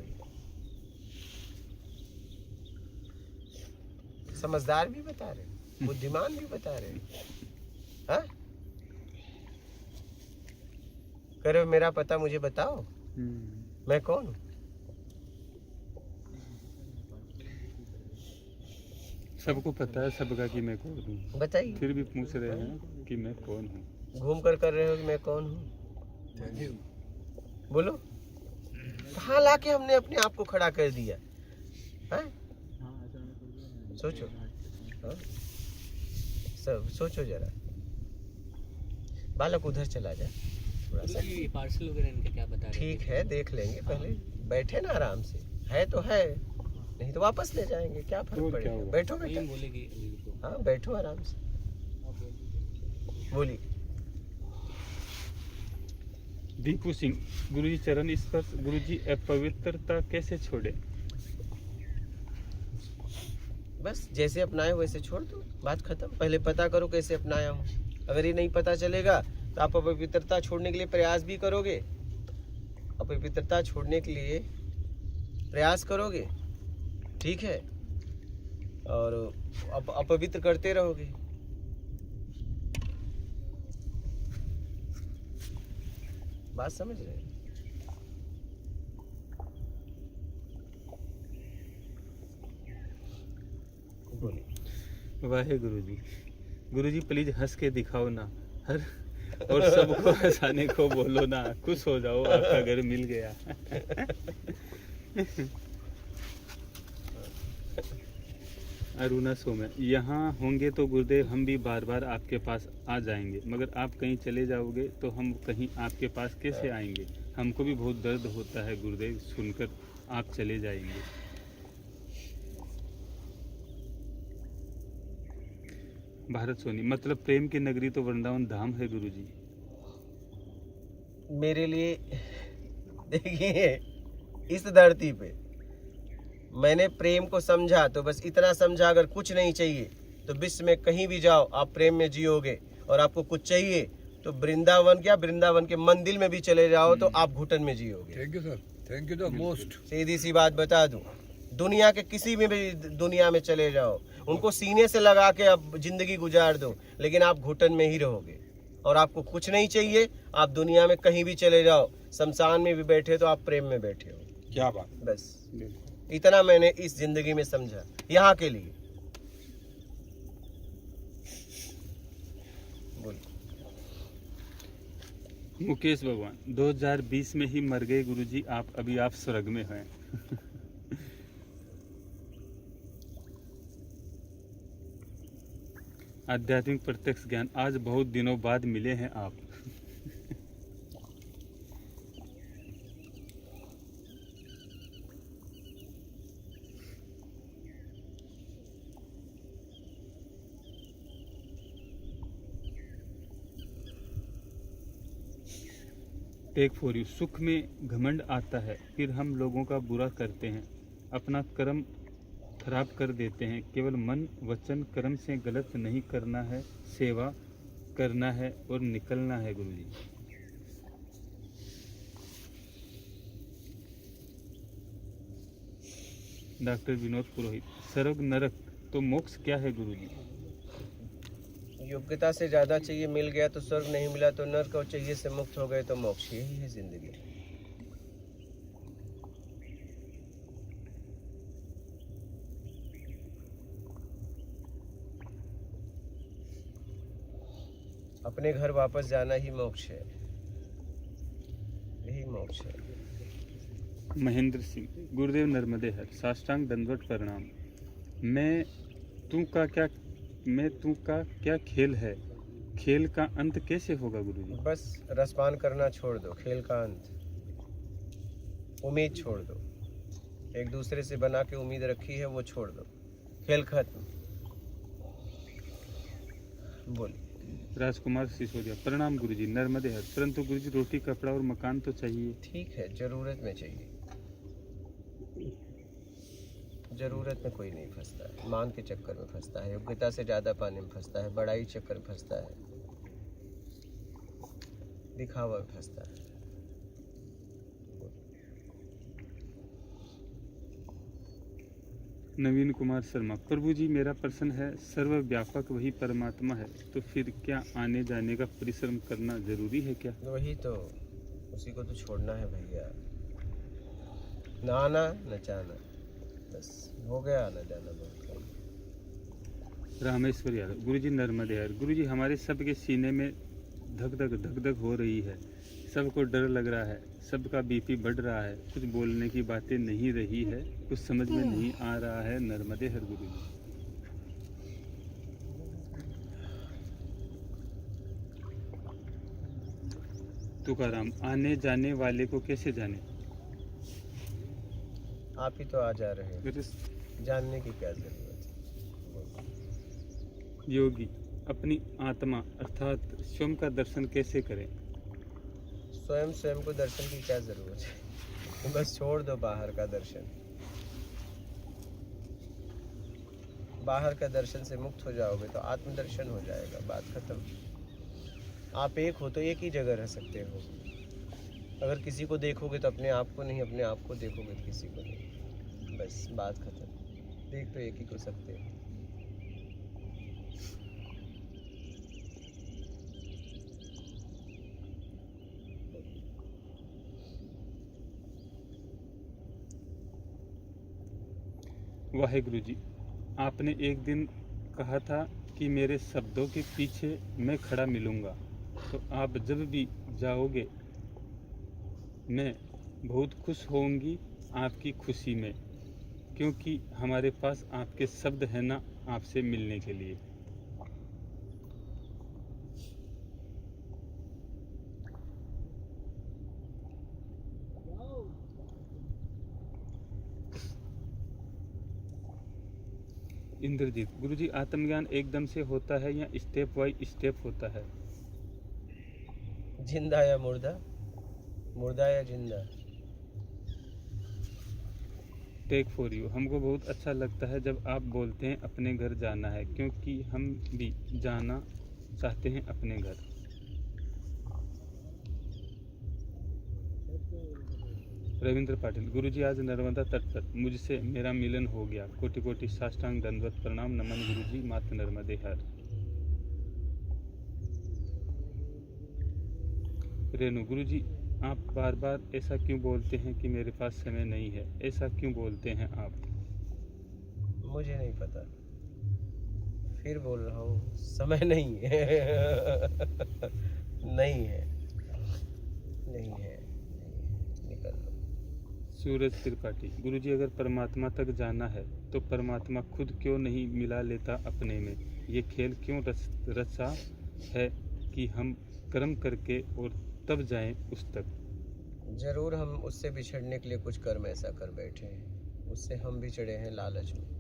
समझदार भी बता रहे, बुद्धिमान भी बता रहे, हाँ? कह रहे हो मेरा पता मुझे बताओ, मैं कौन हूँ? सबको पता है सबका कि मैं कौन हूँ, बताइए। फिर भी पूछ रहे हैं कि मैं कौन हूँ। घूम कर रहे हो कि मैं कौन हूँ? बोलो। कहाँ लाके हमने अपने आप को खड़ा कर दिया, हाँ? सोचो, हाँ? सब सोचो जरा। बालक उधर चला जाए थोड़ा सा। पार्सल वगैरह इनके क्या बता रहे हैं? ठीक है, देख लेंगे, पहले बैठे ना आराम से, है तो है, नहीं तो वापस ले जाएंगे, क्या फर्क और क्या पड़ेगा? हुआ? बैठो नहीं बेटा, बोलेगी हाँ बैठो आराम से, बोलिए। दीपू सिंह, गुरुजी चरण स्पर्श। गुरुजी अपवित्रता कैसे छोड़े? बस जैसे अपनाए वैसे छोड़ दो, बात खत्म। पहले पता करो कैसे अपनाया हूँ। अगर ये नहीं पता चलेगा तो आप अपवित्रता छोड़ने के लिए प्रयास भी करोगे, अपवित्रता छोड़ने के लिए प्रयास करोगे, ठीक है, और अपवित्र करते रहोगे। बात समझ रहे हैं? बोलिए। वाहे गुरुजी। गुरुजी प्लीज हंस के दिखाओ ना, हर और सबको हंसाने को बोलो ना, खुश हो जाओ आपका घर मिल गया। अरुणा सोमे, यहाँ होंगे तो गुरुदेव हम भी बार बार आपके पास आ जाएंगे, मगर आप कहीं चले जाओगे तो हम कहीं आपके पास कैसे आएंगे? हमको भी बहुत दर्द होता है गुरुदेव सुनकर आप चले जाएंगे। भारत सोनी, मतलब प्रेम की नगरी तो वृंदावन धाम है गुरुजी। मेरे लिए देखिए, इस धरती पे मैंने प्रेम को समझा तो बस इतना समझा, अगर कुछ नहीं चाहिए तो विश्व में कहीं भी जाओ आप प्रेम में जियोगे, और आपको कुछ चाहिए तो वृंदावन, क्या वृंदावन के मंदिर में भी चले जाओ तो आप घुटन में जियोगे। Thank you sir, thank you the most. सीधी सी बात बता दूं, दुनिया के किसी में भी दुनिया में चले जाओ, उनको सीने से लगा के अब जिंदगी गुजार दो, लेकिन आप घुटन में ही रहोगे। और आपको कुछ नहीं चाहिए, आप दुनिया में कहीं भी चले जाओ, शमशान में भी बैठे तो आप प्रेम में बैठे हो। क्या बात। बस इतना मैंने इस जिंदगी में समझा, यहाँ के लिए। मुकेश भगवान 2020 में ही मर गए गुरुजी, अभी आप स्वर्ग में हैं। आध्यात्मिक प्रत्यक्ष ज्ञान, आज बहुत दिनों बाद मिले हैं आप। टेक फॉर यू, सुख में घमंड आता है, फिर हम लोगों का बुरा करते हैं, अपना कर्म खराब कर देते हैं। केवल मन वचन कर्म से गलत नहीं करना है, सेवा करना है और निकलना है गुरुजी। डॉक्टर विनोद पुरोहित, स्वर्ग नरक तो मोक्ष क्या है गुरुजी? योग्यता से ज़्यादा चाहिए मिल गया तो स्वर्ग, नहीं मिला तो नर्क, और चाहिए से मुक्त हो गए तो मोक्ष। यही है जिंदगी। अपने घर वापस जाना ही मोक्ष है, यही मोक्ष है। महेंद्र सिंह, गुरुदेव नर्मदे हर, साष्टांग दंडवत प्रणाम। मैं तू का क्या खेल है, खेल का अंत कैसे होगा गुरुजी? बस रसपान करना छोड़ दो, खेल का अंत। उम्मीद छोड़ दो, एक दूसरे से बना के उम्मीद रखी है वो छोड़ दो, खेल खत्म। बोलिए। राजकुमार सिसोदिया, प्रणाम गुरुजी, नर्मदे हर। परंतु गुरुजी रोटी कपड़ा और मकान तो चाहिए। ठीक है, जरूरत में चाहिए। जरूरत में कोई नहीं फंसता है, मांग के चक्कर में फंसता है, योग्यता से ज़्यादा पाने में फंसता है, बड़ाई चक्कर में फंसता है, दिखावा में फंसता है। नवीन कुमार शर्मा, प्रभु जी मेरा प्रश्न है, सर्वव्यापक वही परमात्मा है, तो फिर क्या आने जाने का परिश्रम करना जरूरी है क्या? वही तो, उसी को तो छोड़ना है भैया। न आना न जाना, बस हो गया, आना जाना बहुत कम। रामेश्वर यादव, गुरुजी नर्मदे हर। गुरुजी हमारे सबके सीने में धक धक हो रही है, सबको डर लग रहा है, सबका बीपी बढ़ रहा है, कुछ बोलने की बातें नहीं रही है, कुछ समझ में नहीं आ रहा है, नर्मदे हर गुरुजी। तुकाराम, आने जाने वाले को कैसे जाने? आप ही तो आ जा रहे हैं, जानने की क्या जरूरत है। योगी, अपनी आत्मा अर्थात स्वयं का दर्शन कैसे करें? स्वयं को दर्शन की क्या जरूरत है, बस छोड़ दो बाहर का दर्शन। बाहर का दर्शन से मुक्त हो जाओगे तो आत्मदर्शन हो जाएगा, बात खत्म। आप एक हो तो एक ही जगह रह सकते हो। अगर किसी को देखोगे तो अपने आप को नहीं, अपने आप को देखोगे तो किसी को नहीं, बस बात खत्म। देख तो एक ही को सकते हो। वाहेगुरु जी, आपने एक दिन कहा था कि मेरे शब्दों के पीछे मैं खड़ा मिलूंगा, तो आप जब भी जाओगे मैं बहुत खुश होऊंगी आपकी खुशी में, क्योंकि हमारे पास आपके शब्द हैं ना आपसे मिलने के लिए। इंद्रजीत, गुरुजी आत्मज्ञान एकदम से होता है या स्टेप बाय स्टेप होता है? जिंदा या मुर्दा, मुर्दा या जिंदा। टेक फॉर यू, हमको बहुत अच्छा लगता है जब आप बोलते हैं अपने घर जाना है, क्योंकि हम भी जाना चाहते हैं अपने घर। रविंद्र पाटिल, गुरुजी आज नर्मदा तट पर मुझसे मेरा मिलन हो गया, कोटि कोटि साष्टांग दंडवत प्रणाम, नमन गुरुजी, मात नर्मदे हर। रेणु, गुरुजी आप बार बार ऐसा क्यों बोलते हैं कि मेरे पास समय नहीं है, ऐसा क्यों बोलते हैं आप? मुझे नहीं पता, फिर बोल रहा हूँ, समय नहीं है। नहीं है। नहीं है, निकल लो। सूरज त्रिपाठी, गुरुजी अगर परमात्मा तक जाना है तो परमात्मा खुद क्यों नहीं मिला लेता अपने में? ये खेल क्यों रचा है कि हम कर्म करके और तब जाएं उस तक? जरूर हम उससे बिछड़ने के लिए कुछ कर्म ऐसा कर बैठे हैं, उससे हम भी चढ़े हैं लालच में।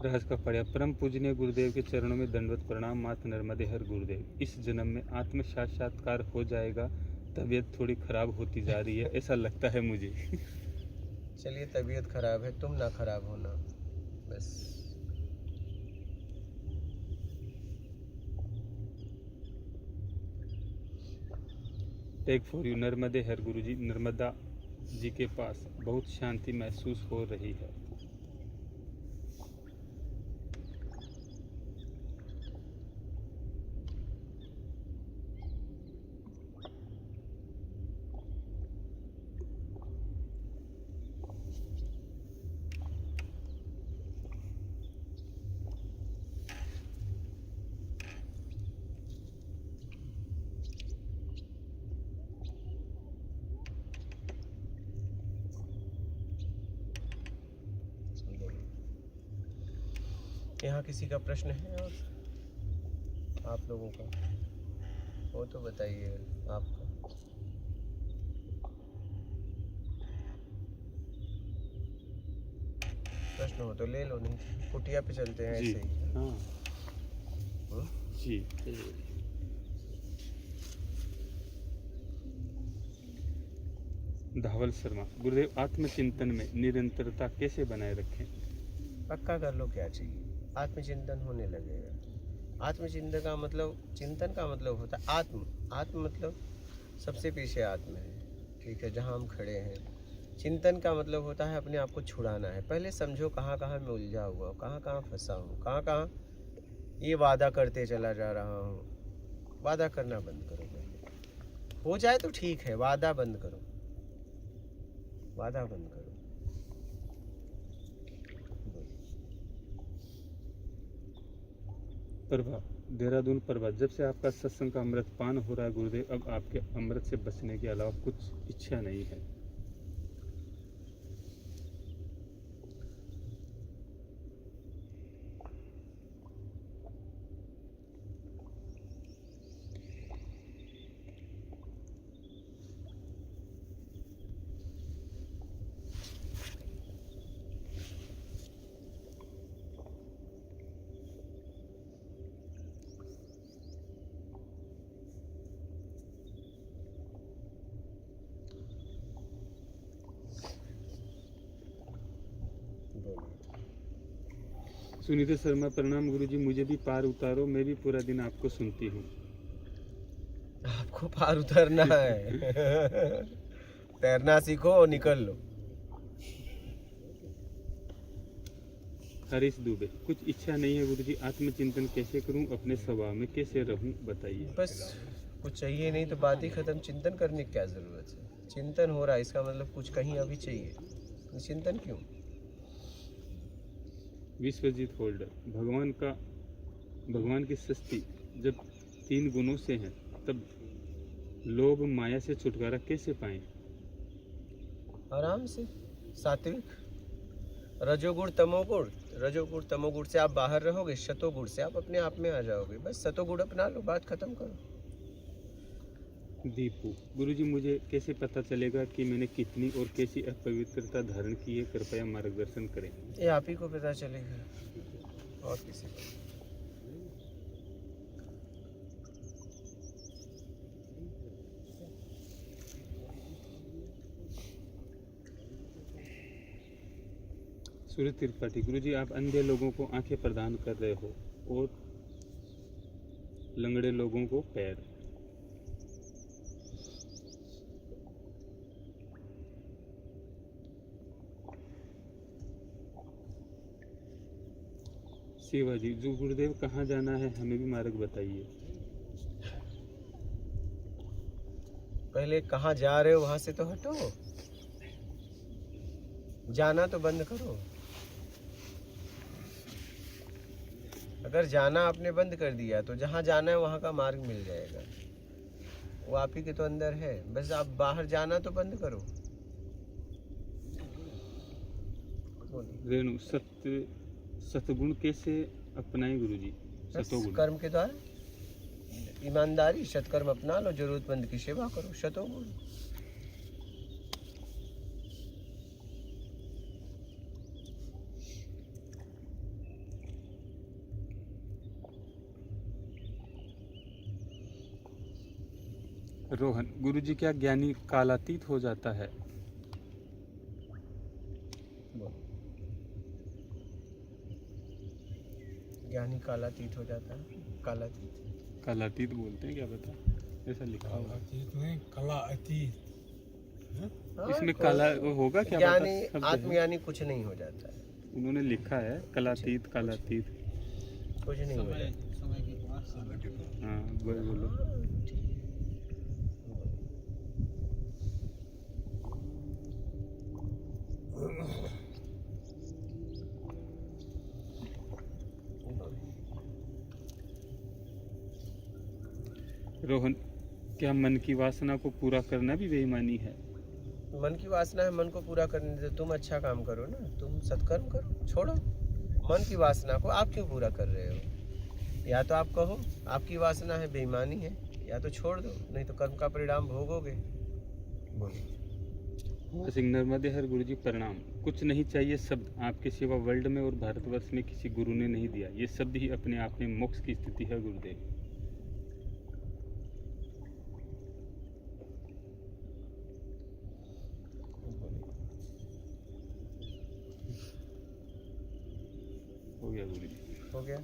राज का पढ़िया, परम पूजनीय गुरुदेव के चरणों में दंडवत प्रणाम। मात नर्मदे हर गुरुदेव। इस जन्म में आत्म साक्षात्कार हो जाएगा। तबीयत थोड़ी खराब होती जा रही है, ऐसा लगता है मुझे। चलिए, तबीयत खराब है, तुम ना खराब होना बस। Take for you. नर्मदे हर गुरुजी, नर्मदा जी के पास बहुत शांति महसूस हो रही है। यहाँ किसी का प्रश्न है और आप लोगों का वो तो बताइए आपका। प्रश्न हो तो ले लो, नहीं कुटिया पे चलते हैं जी ऐसे ही। हाँ हम्म? जी। धावल शर्मा, गुरुदेव आत्मचिंतन में निरंतरता कैसे बनाए रखें? पक्का कर लो, क्या चाहिए, आत्मचिंतन होने लगेगा। आत्मचिंतन का मतलब, चिंतन का मतलब होता है आत्म। आत्म मतलब सबसे पीछे आत्म है, ठीक है, जहाँ हम खड़े हैं। चिंतन का मतलब होता है अपने आप को छुड़ाना है। पहले समझो कहाँ कहाँ मैं उलझा हुआ हूँ, कहाँ कहाँ फंसा हूँ, कहाँ कहाँ ये वादा करते चला जा रहा हूँ। वादा करना बंद करो, पहले हो जाए तो ठीक है, वादा बंद करो, वादा बंद करो। प्रभा, देहरादून प्रभा, जब से आपका सत्संग का अमृत पान हो रहा है गुरुदेव, अब आपके अमृत से बचने के अलावा कुछ इच्छा नहीं है। सुनीता शर्मा, प्रणाम गुरुजी, मुझे भी पार उतारो, मैं भी पूरा दिन आपको सुनती हूँ। आपको पार उतरना है। तैरना सीखो और निकल लो। हरीश दुबे, कुछ इच्छा नहीं है गुरुजी, आत्मचिंतन कैसे करूं, अपने स्वभाव में कैसे रहूं, बताइए। बस कुछ चाहिए नहीं तो बात ही खत्म। चिंतन करने की क्या जरूरत है? चिंतन हो रहा है, इसका मतलब कुछ कहीं अभी चाहिए। चिंतन क्यों? विश्वजीत होल्डर, भगवान की सृष्टि जब 3 गुणों से है, तब लोभ माया से छुटकारा कैसे पाएं? आराम से, सात्विक, रजोगुण तमोगुण। रजोगुण तमोगुण से आप बाहर रहोगे, शतोगुण से आप अपने आप में आ जाओगे। बस सतोगुण अपना लो, बात खत्म करो। दीपू, गुरुजी मुझे कैसे पता चलेगा कि मैंने कितनी और कैसी अपवित्रता धारण की है, कृपया मार्गदर्शन करें। ये आप ही को पता चलेगा और किसी को। सूर्य त्रिपाठी, गुरुजी आप अंधे लोगों को आंखें प्रदान कर रहे हो और लंगड़े लोगों को पैर। शिवाजी, जो गुरुदेव कहाँ जाना है, हमें भी मार्ग बताइए। पहले कहाँ जा रहे हो वहां से तो हटो, जाना तो बंद करो। अगर जाना आपने बंद कर दिया तो जहाँ जाना है वहाँ का मार्ग मिल जाएगा। वो आप ही के तो अंदर है, बस आप बाहर जाना तो बंद करो। बोलिए। रेणु, सतगुण कैसे अपनाएं गुरुजी? सतोगुण कर्म के द्वारा, ईमानदारी, सत्कर्म अपना लो, जरूरतमंद की सेवा करो, शतोगुण। रोहन, गुरुजी क्या ज्ञानी कालातीत हो जाता है? ज्ञानी कालातीत हो जाता है। कालातीत, कालातीत बोलते हैं, क्या पता, ऐसा लिखा हुआ है। अतीत नहीं, कला अतीत। हाँ, इसमें काला वो होगा क्या पता, ज्ञानी शब्द है। आत्मज्ञानी कुछ नहीं हो जाता है, उन्होंने लिखा है कलातीत, कालातीत। कुछ नहीं हो जाता। हाँ, बोलो। रोहन, क्या मन की वासना को पूरा करना भी बेईमानी है? मन की वासना है, मन को पूरा करने दो। तुम अच्छा काम करो ना, तुम सत्कर्म करो, छोड़ो मन की वासना को। आप क्यों पूरा कर रहे हो? या तो आप कहो आपकी वासना है, बेईमानी है, या तो छोड़ दो, नहीं तो कर्म का परिणाम भोगोगे। बोलिए। सिंह नर्मदे हर गुरुजी प्रणाम। कुछ नहीं चाहिए शब्द आपके सिवा वर्ल्ड में और भारतवर्ष में किसी गुरु ने नहीं दिया। ये शब्द ही अपने आप में मोक्ष की स्थिति है गुरुदेव। हो गया गुरुजी, हो गया,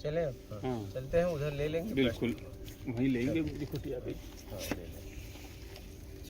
चले अब। हाँ, हाँ। चलते हैं, उधर ले लेंगे। बिल्कुल वहीं लेंगे गुरुजी कुटिया पे। हाँ, ले लेंगे।